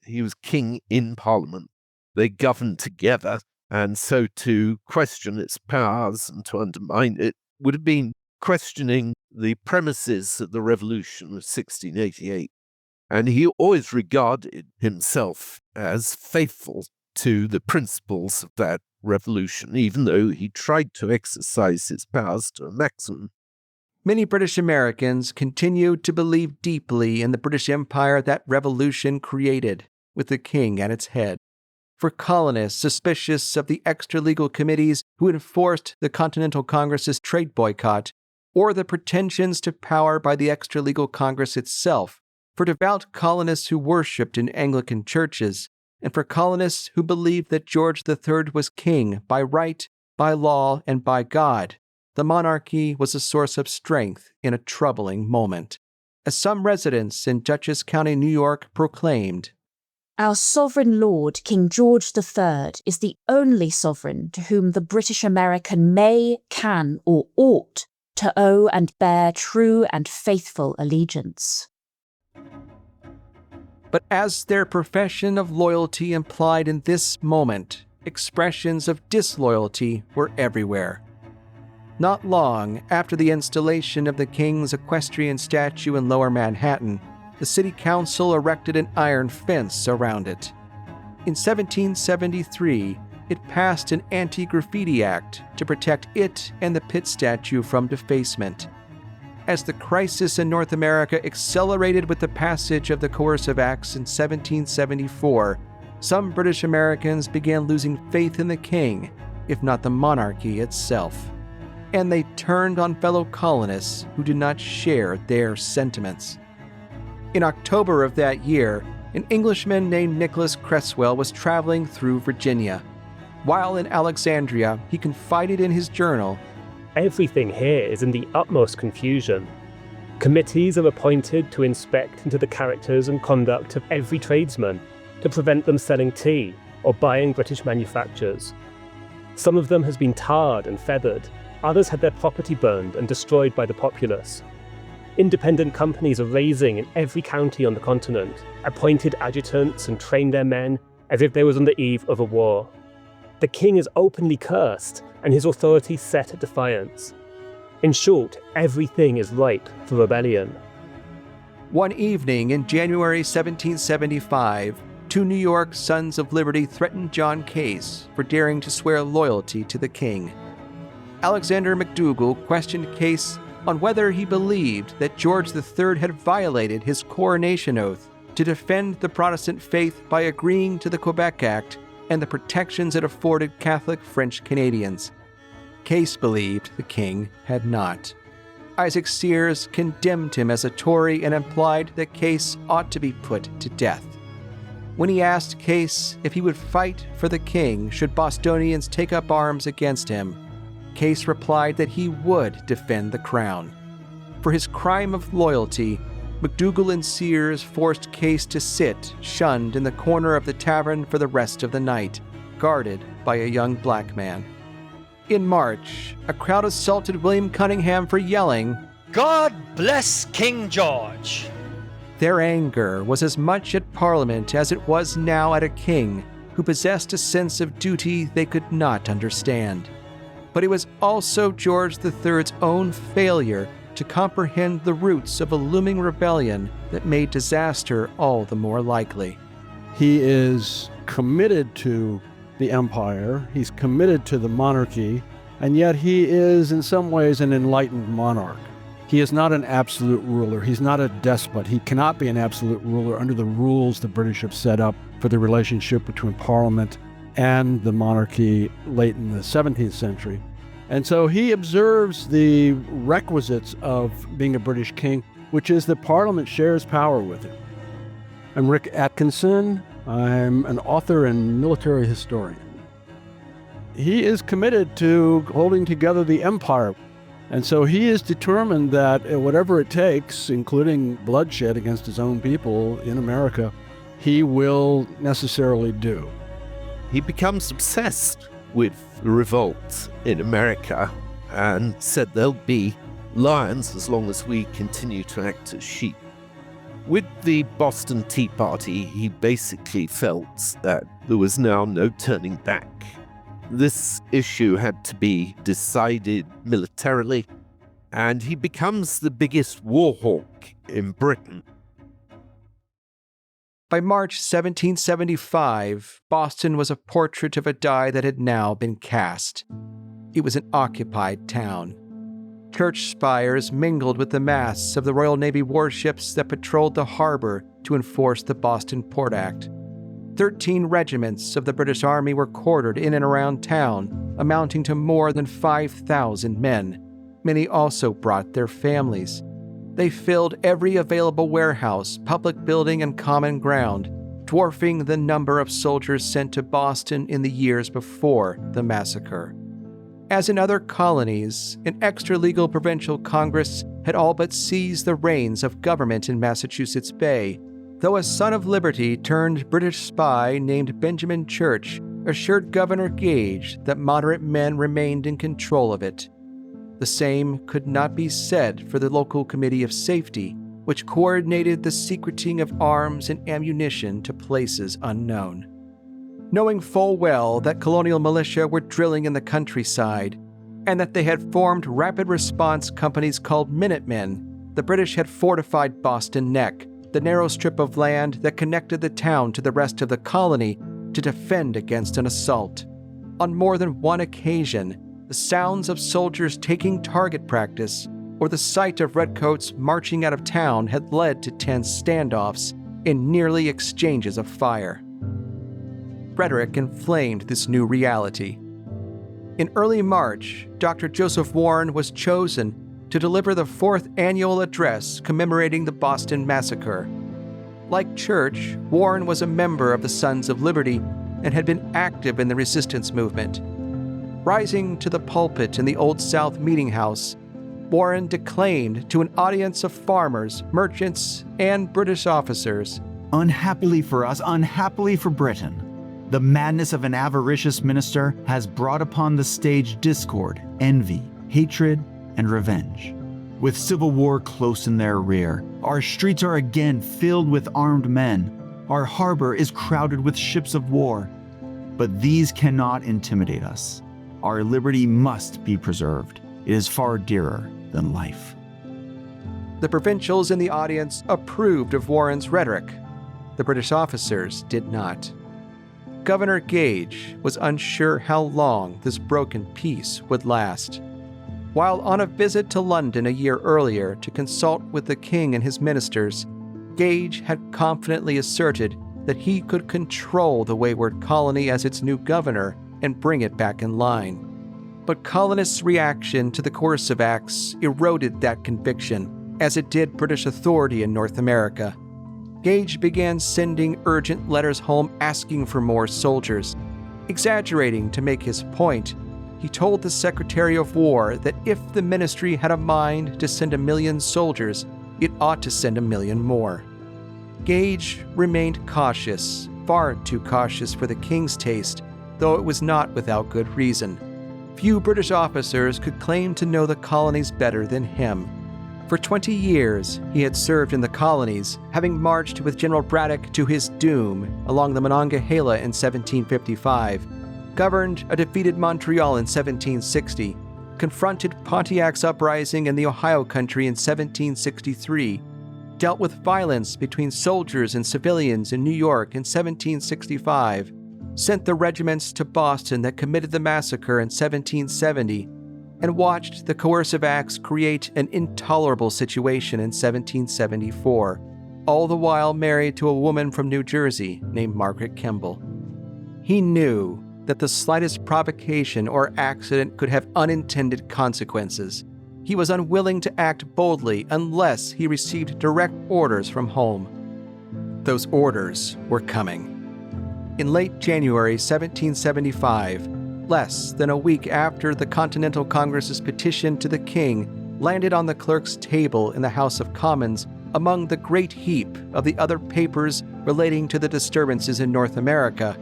S8: he was king in Parliament. They governed together, and so to question its powers and to undermine it would have been questioning the premises of the Revolution of 1688. And he always regarded himself as faithful to the principles of that revolution, even though he tried to exercise his powers to a maximum.
S2: Many British Americans continued to believe deeply in the British Empire that revolution created, with the king at its head. For colonists suspicious of the extra-legal committees who enforced the Continental Congress's trade boycott, or the pretensions to power by the extra-legal Congress itself, for devout colonists who worshipped in Anglican churches, and for colonists who believed that George III was king by right, by law, and by God, the monarchy was a source of strength in a troubling moment. As some residents in Dutchess County, New York, proclaimed,
S15: "Our sovereign lord, King George III, is the only sovereign to whom the British American may, can, or ought to owe and bear true and faithful allegiance."
S2: But as their profession of loyalty implied in this moment, expressions of disloyalty were everywhere. Not long after the installation of the king's equestrian statue in Lower Manhattan, the city council erected an iron fence around it. In 1773, it passed an anti-graffiti act to protect it and the Pitt statue from defacement. As the crisis in North America accelerated with the passage of the Coercive Acts in 1774, some British Americans began losing faith in the king, if not the monarchy itself. And they turned on fellow colonists who did not share their sentiments. In October of that year, an Englishman named Nicholas Creswell was traveling through Virginia. While in Alexandria, he confided in his journal,
S16: "Everything here is in the utmost confusion. Committees are appointed to inspect into the characters and conduct of every tradesman, to prevent them selling tea or buying British manufactures. Some of them has been tarred and feathered, others had their property burned and destroyed by the populace. Independent companies are raising in every county on the continent, appointed adjutants and train their men as if they was on the eve of a war. The king is openly cursed and his authority set at defiance. In short, everything is ripe for rebellion.
S2: One evening in January 1775, two New York Sons of Liberty threatened John Case for daring to swear loyalty to the king. Alexander McDougall questioned Case on whether he believed that George III had violated his coronation oath to defend the Protestant faith by agreeing to the Quebec Act and the protections it afforded Catholic French Canadians. Case believed the king had not. Isaac Sears condemned him as a Tory and implied that Case ought to be put to death. When he asked Case if he would fight for the king should Bostonians take up arms against him, Case replied that he would defend the crown. For his crime of loyalty, McDougall and Sears forced Case to sit, shunned in the corner of the tavern for the rest of the night, guarded by a young black man. In March, a crowd assaulted William Cunningham for yelling,
S17: "God bless King George!"
S2: Their anger was as much at Parliament as it was now at a king who possessed a sense of duty they could not understand. But it was also George III's own failure to comprehend the roots of a looming rebellion that made disaster all the more likely.
S14: He is committed to the empire, he's committed to the monarchy, and yet he is in some ways an enlightened monarch. He is not an absolute ruler. He's not a despot. He cannot be an absolute ruler under the rules the British have set up for the relationship between Parliament and the monarchy late in the 17th century. And so he observes the requisites of being a British king, which is that Parliament shares power with him. I'm Rick Atkinson. I'm an author and military historian. He is committed to holding together the empire. And so he is determined that whatever it takes, including bloodshed against his own people in America, he will necessarily do.
S8: He becomes obsessed with revolt in America and said there'll be lions as long as we continue to act as sheep. With the Boston Tea Party, he basically felt that there was now no turning back. This issue had to be decided militarily, and he becomes the biggest war hawk in Britain.
S2: By March 1775, Boston was a portrait of a die that had now been cast. It was an occupied town. Church spires mingled with the masts of the Royal Navy warships that patrolled the harbor to enforce the Boston Port Act. 13 regiments of the British Army were quartered in and around town, amounting to more than 5,000 men. Many also brought their families. They filled every available warehouse, public building, and common ground, dwarfing the number of soldiers sent to Boston in the years before the massacre. As in other colonies, an extra-legal provincial Congress had all but seized the reins of government in Massachusetts Bay, though a son of liberty turned British spy named Benjamin Church assured Governor Gage that moderate men remained in control of it. The same could not be said for the local Committee of Safety, which coordinated the secreting of arms and ammunition to places unknown. Knowing full well that colonial militia were drilling in the countryside, and that they had formed rapid response companies called Minutemen, the British had fortified Boston Neck, the narrow strip of land that connected the town to the rest of the colony, to defend against an assault. On more than one occasion, the sounds of soldiers taking target practice or the sight of redcoats marching out of town had led to tense standoffs and nearly exchanges of fire. Rhetoric inflamed this new reality. In early March, Dr. Joseph Warren was chosen to deliver the 4th annual address commemorating the Boston Massacre. Like Church, Warren was a member of the Sons of Liberty and had been active in the resistance movement. Rising to the pulpit in the Old South Meeting House, Warren declaimed to an audience of farmers, merchants, and British officers,
S12: "Unhappily for us, unhappily for Britain, the madness of an avaricious minister has brought upon the stage discord, envy, hatred, and revenge. With civil war close in their rear, our streets are again filled with armed men. Our harbor is crowded with ships of war. But these cannot intimidate us. Our liberty must be preserved. It is far dearer than life.
S2: The provincials in the audience approved of Warren's rhetoric. The British officers did not. Governor Gage was unsure how long this broken peace would last. While on a visit to London a year earlier to consult with the king and his ministers, Gage had confidently asserted that he could control the wayward colony as its new governor and bring it back in line. But colonists' reaction to the Coercive Acts eroded that conviction, as it did British authority in North America. Gage began sending urgent letters home asking for more soldiers. Exaggerating to make his point, he told the Secretary of War that if the ministry had a mind to send 1 million soldiers, it ought to send 1 million more. Gage remained cautious, far too cautious for the king's taste, though it was not without good reason. Few British officers could claim to know the colonies better than him. For 20 years, he had served in the colonies, having marched with General Braddock to his doom along the Monongahela in 1755, governed a defeated Montreal in 1760, confronted Pontiac's uprising in the Ohio Country in 1763, dealt with violence between soldiers and civilians in New York in 1765, sent the regiments to Boston that committed the massacre in 1770, and watched the Coercive Acts create an intolerable situation in 1774, all the while married to a woman from New Jersey named Margaret Kemble. He knew that the slightest provocation or accident could have unintended consequences. He was unwilling to act boldly unless he received direct orders from home. Those orders were coming. In late January 1775, less than a week after the Continental Congress's petition to the king landed on the clerk's table in the House of Commons among the great heap of the other papers relating to the disturbances in North America,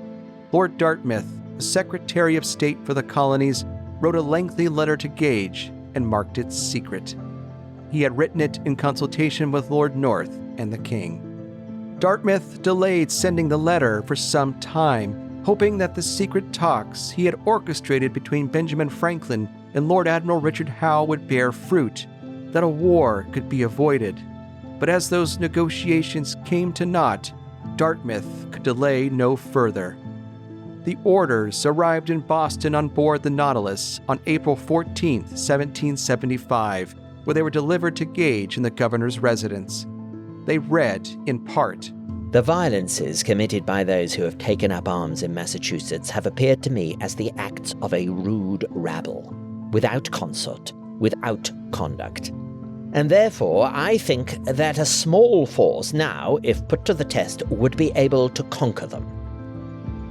S2: Lord Dartmouth, the Secretary of State for the colonies, wrote a lengthy letter to Gage and marked it secret. He had written it in consultation with Lord North and the king. Dartmouth delayed sending the letter for some time, hoping that the secret talks he had orchestrated between Benjamin Franklin and Lord Admiral Richard Howe would bear fruit, that a war could be avoided. But as those negotiations came to naught, Dartmouth could delay no further. The orders arrived in Boston on board the Nautilus on April 14, 1775, where they were delivered to Gage in the governor's residence. They read, in part,
S4: "The violences committed by those who have taken up arms in Massachusetts have appeared to me as the acts of a rude rabble, without consort, without conduct. And therefore I think that a small force now, if put to the test, would be able to conquer them.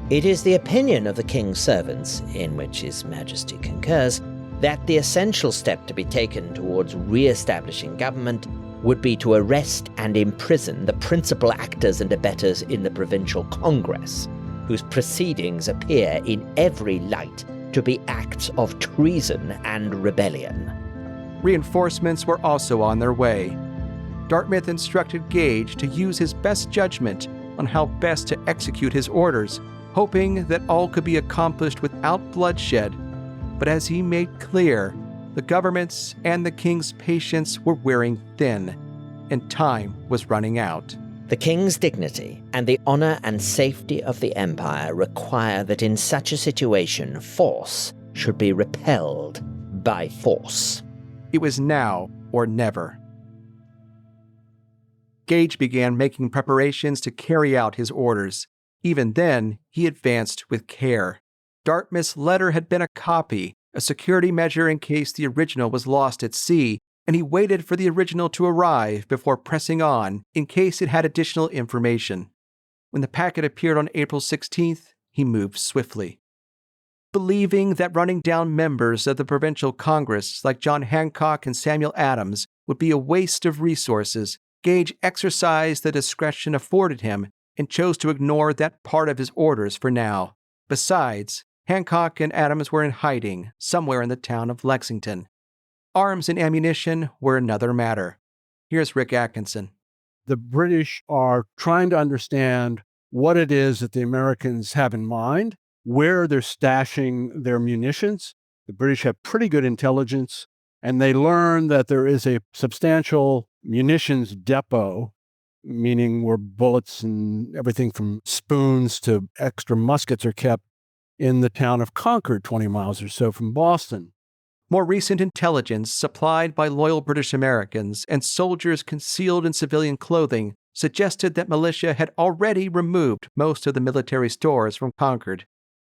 S4: It is the opinion of the king's servants, in which His Majesty concurs, that the essential step to be taken towards re-establishing government would be to arrest and imprison the principal actors and abettors in the provincial congress, whose proceedings appear in every light to be acts of treason and rebellion."
S2: Reinforcements were also on their way. Dartmouth instructed Gage to use his best judgment on how best to execute his orders, hoping that all could be accomplished without bloodshed. But as he made clear, the government's and the king's patience were wearing thin, and time was running out.
S4: "The king's dignity and the honor and safety of the empire require that in such a situation force should be repelled by force."
S2: It was now or never. Gage began making preparations to carry out his orders. Even then, he advanced with care. Dartmouth's letter had been a copy, a security measure in case the original was lost at sea, and he waited for the original to arrive before pressing on in case it had additional information. When the packet appeared on April 16th, he moved swiftly. Believing that running down members of the provincial congress like John Hancock and Samuel Adams would be a waste of resources, Gage exercised the discretion afforded him and chose to ignore that part of his orders for now. Besides, Hancock and Adams were in hiding somewhere in the town of Lexington. Arms and ammunition were another matter. Here's Rick Atkinson.
S14: The British are trying to understand what it is that the Americans have in mind where they're stashing their munitions. The British have pretty good intelligence, and they learn that there is a substantial munitions depot, meaning where bullets and everything from spoons to extra muskets are kept, in the town of Concord, 20 miles or so from Boston.
S2: More recent intelligence supplied by loyal British Americans and soldiers concealed in civilian clothing suggested that militia had already removed most of the military stores from Concord,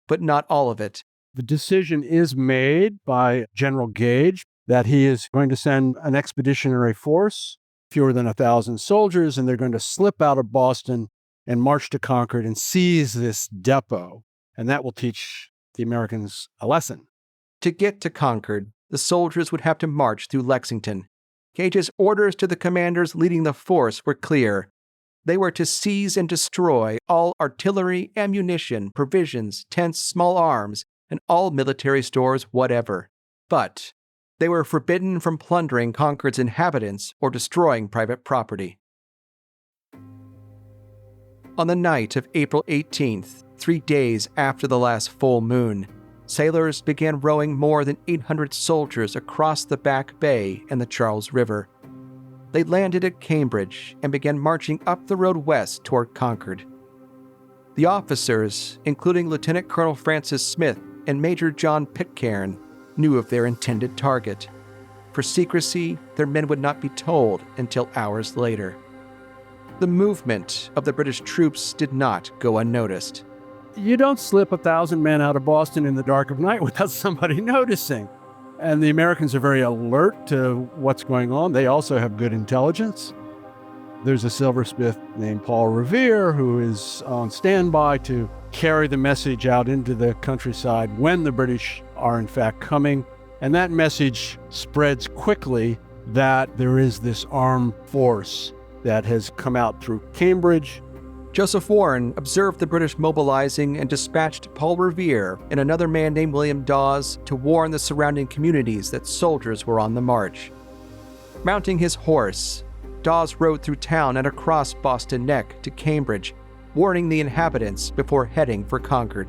S2: but not all of it.
S14: The decision is made by General Gage that he is going to send an expeditionary force, fewer than 1,000 soldiers, and they're going to slip out of Boston and march to Concord and seize this depot. And that will teach the Americans a lesson.
S2: To get to Concord, the soldiers would have to march through Lexington. Gage's orders to the commanders leading the force were clear. They were to seize and destroy all artillery, ammunition, provisions, tents, small arms, and all military stores whatever. But they were forbidden from plundering Concord's inhabitants or destroying private property. On the night of April 18th, 3 days after the last full moon, sailors began rowing more than 800 soldiers across the Back Bay and the Charles River. They landed at Cambridge and began marching up the road west toward Concord. The officers, including Lieutenant Colonel Francis Smith and Major John Pitcairn, knew of their intended target. For secrecy, their men would not be told until hours later. The movement of the British troops did not go unnoticed.
S14: You don't slip 1,000 men out of Boston in the dark of night without somebody noticing. And the Americans are very alert to what's going on. They also have good intelligence. There's a silversmith named Paul Revere who is on standby to carry the message out into the countryside when the British are in fact coming. And that message spreads quickly that there is this armed force that has come out through Cambridge.
S2: Joseph Warren observed the British mobilizing and dispatched Paul Revere and another man named William Dawes to warn the surrounding communities that soldiers were on the march. Mounting his horse, Dawes rode through town and across Boston Neck to Cambridge, warning the inhabitants before heading for Concord.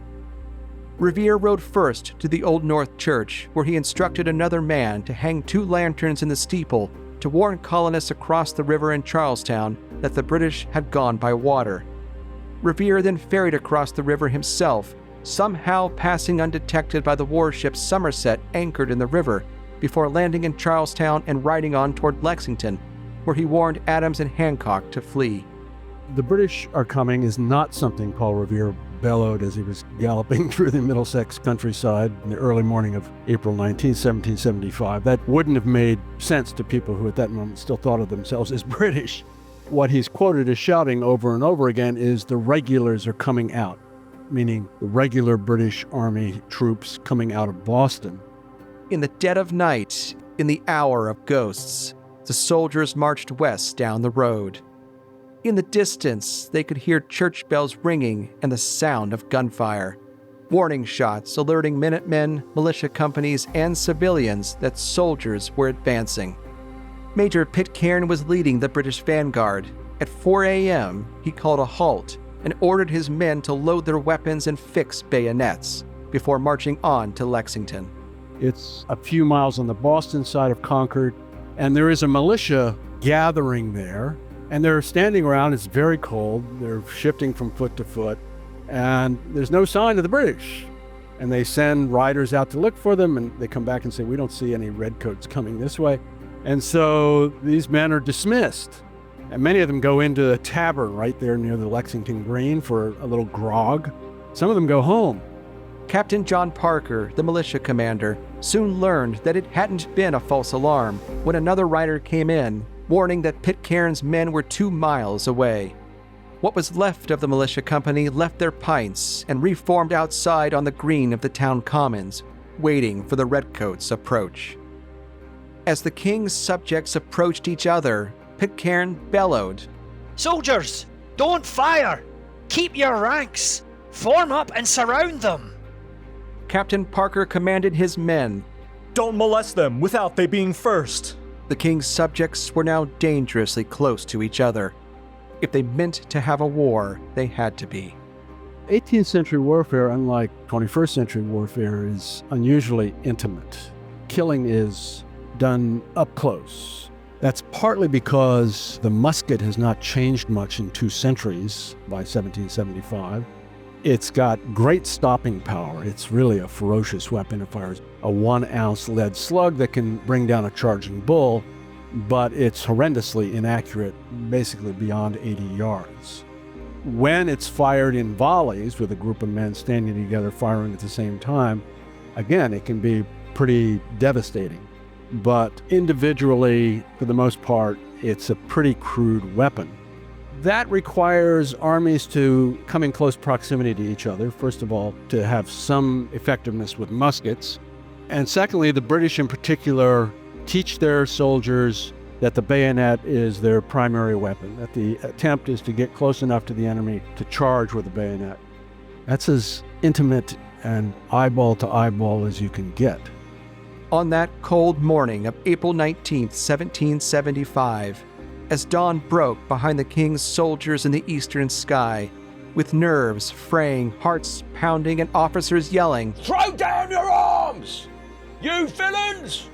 S2: Revere rode first to the Old North Church, where he instructed another man to hang 2 lanterns in the steeple to warn colonists across the river in Charlestown that the British had gone by water. Revere then ferried across the river himself, somehow passing undetected by the warship Somerset anchored in the river, before landing in Charlestown and riding on toward Lexington, where he warned Adams and Hancock to flee.
S14: The British are coming is not something Paul Revere bellowed as he was galloping through the Middlesex countryside in the early morning of April 19, 1775. That wouldn't have made sense to people who at that moment still thought of themselves as British. What he's quoted as shouting over and over again is the regulars are coming out, meaning the regular British Army troops coming out of Boston.
S2: In the dead of night, in the hour of ghosts, the soldiers marched west down the road. In the distance, they could hear church bells ringing and the sound of gunfire. Warning shots alerting Minutemen, militia companies, and civilians that soldiers were advancing. Major Pitcairn was leading the British vanguard. At 4 a.m., he called a halt and ordered his men to load their weapons and fix bayonets before marching on to Lexington.
S14: It's a few miles on the Boston side of Concord, and there is a militia gathering there, and they're standing around. It's very cold. They're shifting from foot to foot, and there's no sign of the British. And they send riders out to look for them, and they come back and say, we don't see any redcoats coming this way. And so these men are dismissed. And many of them go into a tavern right there near the Lexington Green for a little grog. Some of them go home.
S2: Captain John Parker, the militia commander, soon learned that it hadn't been a false alarm when another rider came in, warning that Pitcairn's men were 2 miles away. What was left of the militia company left their pints and reformed outside on the green of the town commons, waiting for the redcoats' approach. As the king's subjects approached each other, Pitcairn bellowed,
S17: "Soldiers, don't fire! Keep your ranks! Form up and surround them!"
S2: Captain Parker commanded his men,
S11: "Don't molest them without they being first."
S2: The king's subjects were now dangerously close to each other. If they meant to have a war, they had to be.
S14: 18th century warfare, unlike 21st century warfare, is unusually intimate. Killing is done up close. That's partly because the musket has not changed much in 2 centuries by 1775. It's got great stopping power. It's really a ferocious weapon. It fires a 1-ounce lead slug that can bring down a charging bull, but it's horrendously inaccurate, basically beyond 80 yards. When it's fired in volleys with a group of men standing together firing at the same time, again, it can be pretty devastating. But individually, for the most part, it's a pretty crude weapon. That requires armies to come in close proximity to each other, first of all, to have some effectiveness with muskets. And secondly, the British in particular teach their soldiers that the bayonet is their primary weapon, that the attempt is to get close enough to the enemy to charge with the bayonet. That's as intimate and eyeball to eyeball as you can get.
S2: On that cold morning of April 19th, 1775, as dawn broke behind the king's soldiers in the eastern sky, with nerves fraying, hearts pounding, and officers yelling,
S18: "Throw down your arms! You villains!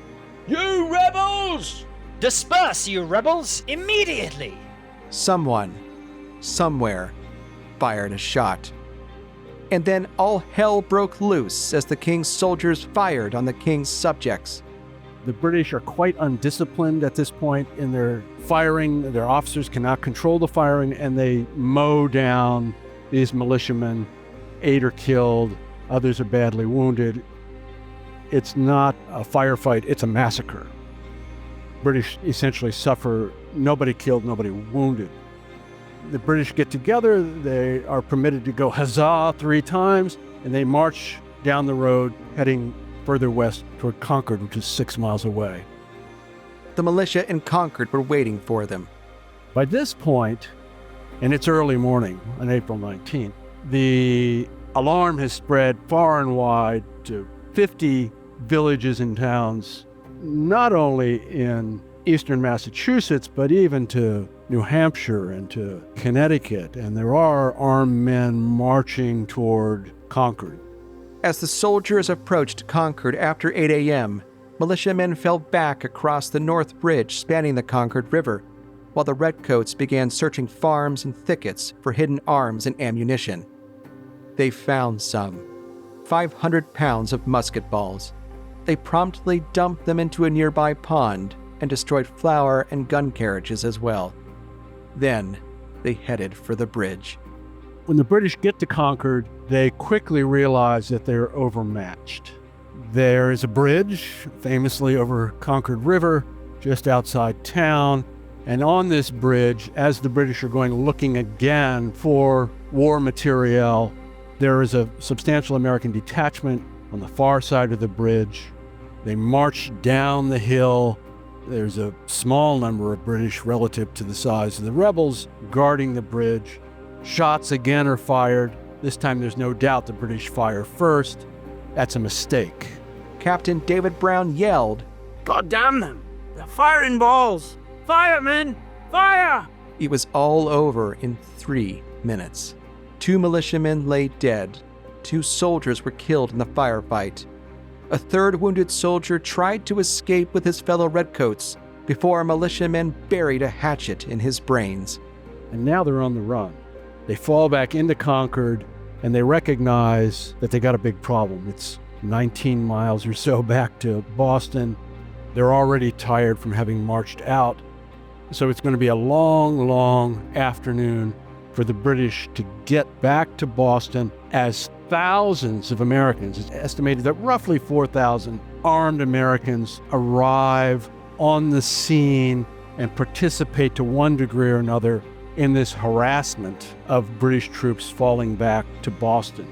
S18: You rebels! Disperse, you rebels, immediately!"
S2: someone, somewhere, fired a shot. And then all hell broke loose as the king's soldiers fired on the king's subjects.
S14: The British are quite undisciplined at this point in their firing. Their officers cannot control the firing, and they mow down these militiamen. 8 are killed, others are badly wounded. It's not a firefight, it's a massacre. British essentially suffer nobody killed, nobody wounded. The British get together, they are permitted to go huzzah 3 times, and they march down the road heading further west toward Concord, which is 6 miles away.
S2: The militia in Concord were waiting for them.
S14: By this point, and it's early morning on April 19th, the alarm has spread far and wide to 50 villages and towns, not only in eastern Massachusetts, but even to New Hampshire and to Connecticut. And there are armed men marching toward Concord.
S2: As the soldiers approached Concord after 8 a.m., militiamen fell back across the North Bridge spanning the Concord River, while the redcoats began searching farms and thickets for hidden arms and ammunition. They found some. 500 pounds of musket balls. They promptly dumped them into a nearby pond and destroyed flour and gun carriages as well. Then they headed for the bridge.
S14: When the British get to Concord, they quickly realize that they're overmatched. There is a bridge, famously over Concord River, just outside town. And on this bridge, as the British are going looking again for war materiel, there is a substantial American detachment on the far side of the bridge. They march down the hill. There's a small number of British relative to the size of the rebels guarding the bridge. Shots again are fired. This time there's no doubt the British fire first. That's a mistake.
S2: Captain David Brown yelled,
S17: "God damn them! They're firing balls! Fire, men! Fire!"
S2: It was all over in 3 minutes. 2 militiamen lay dead. 2 soldiers were killed in the firefight. A 3rd wounded soldier tried to escape with his fellow redcoats before a militiaman buried a hatchet in his brains.
S14: And now they're on the run. They fall back into Concord, and they recognize that they got a big problem. It's 19 miles or so back to Boston. They're already tired from having marched out. So it's going to be a long, long afternoon for the British to get back to Boston as thousands of Americans, it's estimated that roughly 4,000 armed Americans arrive on the scene and participate to one degree or another in this harassment of British troops falling back to Boston.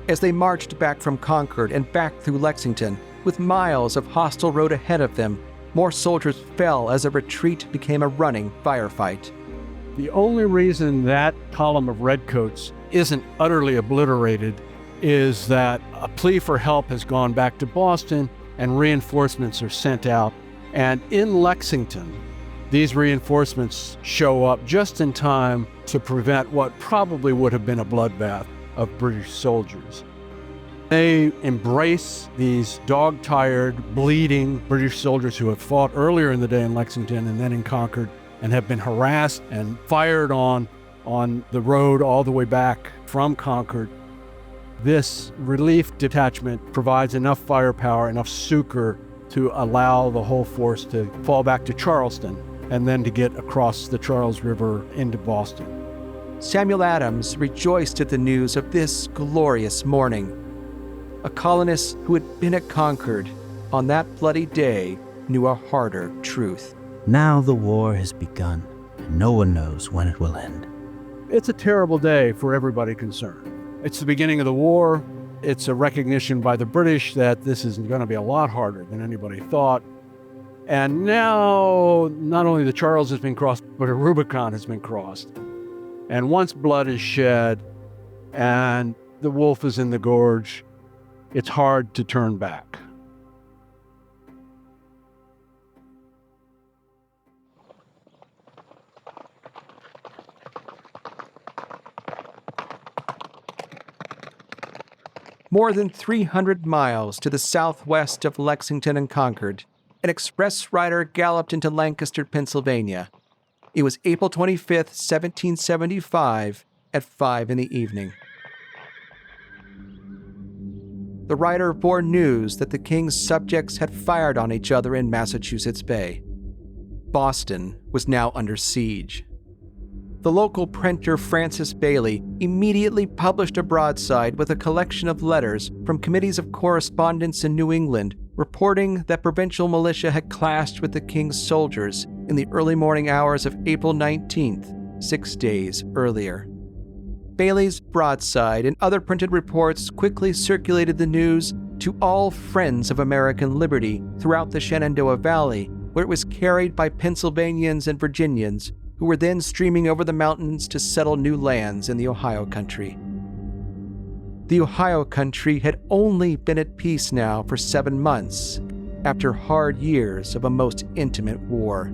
S2: As they marched back from Concord and back through Lexington, with miles of hostile road ahead of them, more soldiers fell as a retreat became a running firefight.
S14: The only reason that column of redcoats isn't utterly obliterated is that a plea for help has gone back to Boston and reinforcements are sent out. And in Lexington, these reinforcements show up just in time to prevent what probably would have been a bloodbath. of British soldiers. They embrace these dog-tired, bleeding British soldiers who have fought earlier in the day in Lexington and then in Concord and have been harassed and fired on the road all the way back from Concord. This relief detachment provides enough firepower, enough succor to allow the whole force to fall back to Charleston and then to get across the Charles River into Boston.
S2: Samuel Adams rejoiced at the news of this glorious morning. A colonist who had been at Concord on that bloody day knew a harder truth.
S19: Now the war has begun, and no one knows when it will end.
S14: It's a terrible day for everybody concerned. It's the beginning of the war. It's a recognition by the British that this is going to be a lot harder than anybody thought. And now, not only the Charles has been crossed, but a Rubicon has been crossed. And once blood is shed and the wolf is in the gorge, it's hard to turn back.
S2: More than 300 miles to the southwest of Lexington and Concord, an express rider galloped into Lancaster, Pennsylvania. It was April 25th, 1775, at 5 p.m. The rider bore news that the king's subjects had fired on each other in Massachusetts Bay. Boston was now under siege. The local printer Francis Bailey immediately published a broadside with a collection of letters from committees of correspondence in New England reporting that provincial militia had clashed with the king's soldiers in the early morning hours of April 19th, 6 days earlier. Bailey's broadside and other printed reports quickly circulated the news to all friends of American liberty throughout the Shenandoah Valley, where it was carried by Pennsylvanians and Virginians who were then streaming over the mountains to settle new lands in the Ohio country. The Ohio country had only been at peace now for 7 months, after hard years of a most intimate war.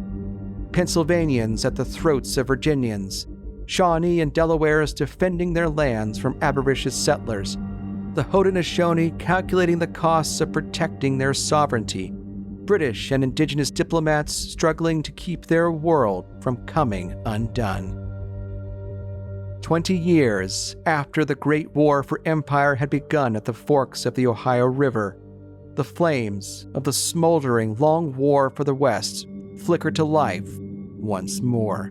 S2: Pennsylvanians at the throats of Virginians, Shawnee and Delawares defending their lands from avaricious settlers, the Haudenosaunee calculating the costs of protecting their sovereignty, British and indigenous diplomats struggling to keep their world from coming undone. 20 years after the Great War for Empire had begun at the forks of the Ohio River, the flames of the smoldering long war for the West flickered to life once more.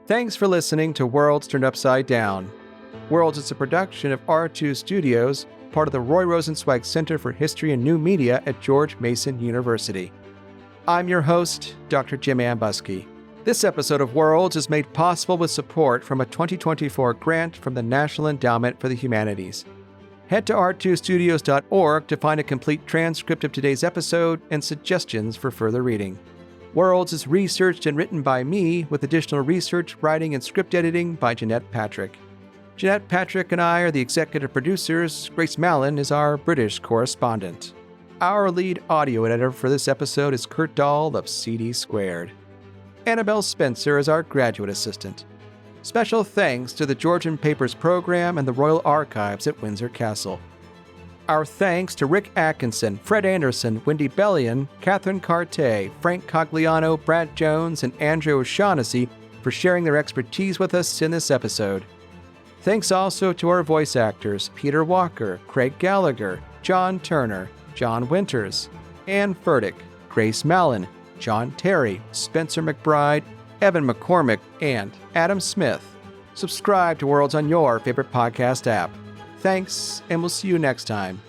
S2: Thanks for listening to Worlds Turned Upside Down. Worlds is a production of R2 Studios, part of the Roy Rosenzweig Center for History and New Media at George Mason University. I'm your host, Dr. Jim Ambuske. This episode of Worlds is made possible with support from a 2024 grant from the National Endowment for the Humanities. Head to r2studios.org to find a complete transcript of today's episode and suggestions for further reading. Worlds is researched and written by me, with additional research, writing, and script editing by Jeanette Patrick. Jeanette Patrick and I are the executive producers. Grace Mallon is our British correspondent. Our lead audio editor for this episode is Kurt Dahl of CD Squared. Annabelle Spencer is our graduate assistant. Special thanks to the Georgian Papers Program and the Royal Archives at Windsor Castle. Our thanks to Rick Atkinson, Fred Anderson, Wendy Bellion, Katherine Carté, Frank Cogliano, Brad Jones, and Andrew O'Shaughnessy for sharing their expertise with us in this episode. Thanks also to our voice actors, Peter Walker, Craig Gallager, John Turner, John Winters, Ann Fertig, Grace Mallon, John Terry, Spencer McBride, Evan McCormick, and Adam Smith. Subscribe to Worlds on your favorite podcast app. Thanks, and we'll see you next time.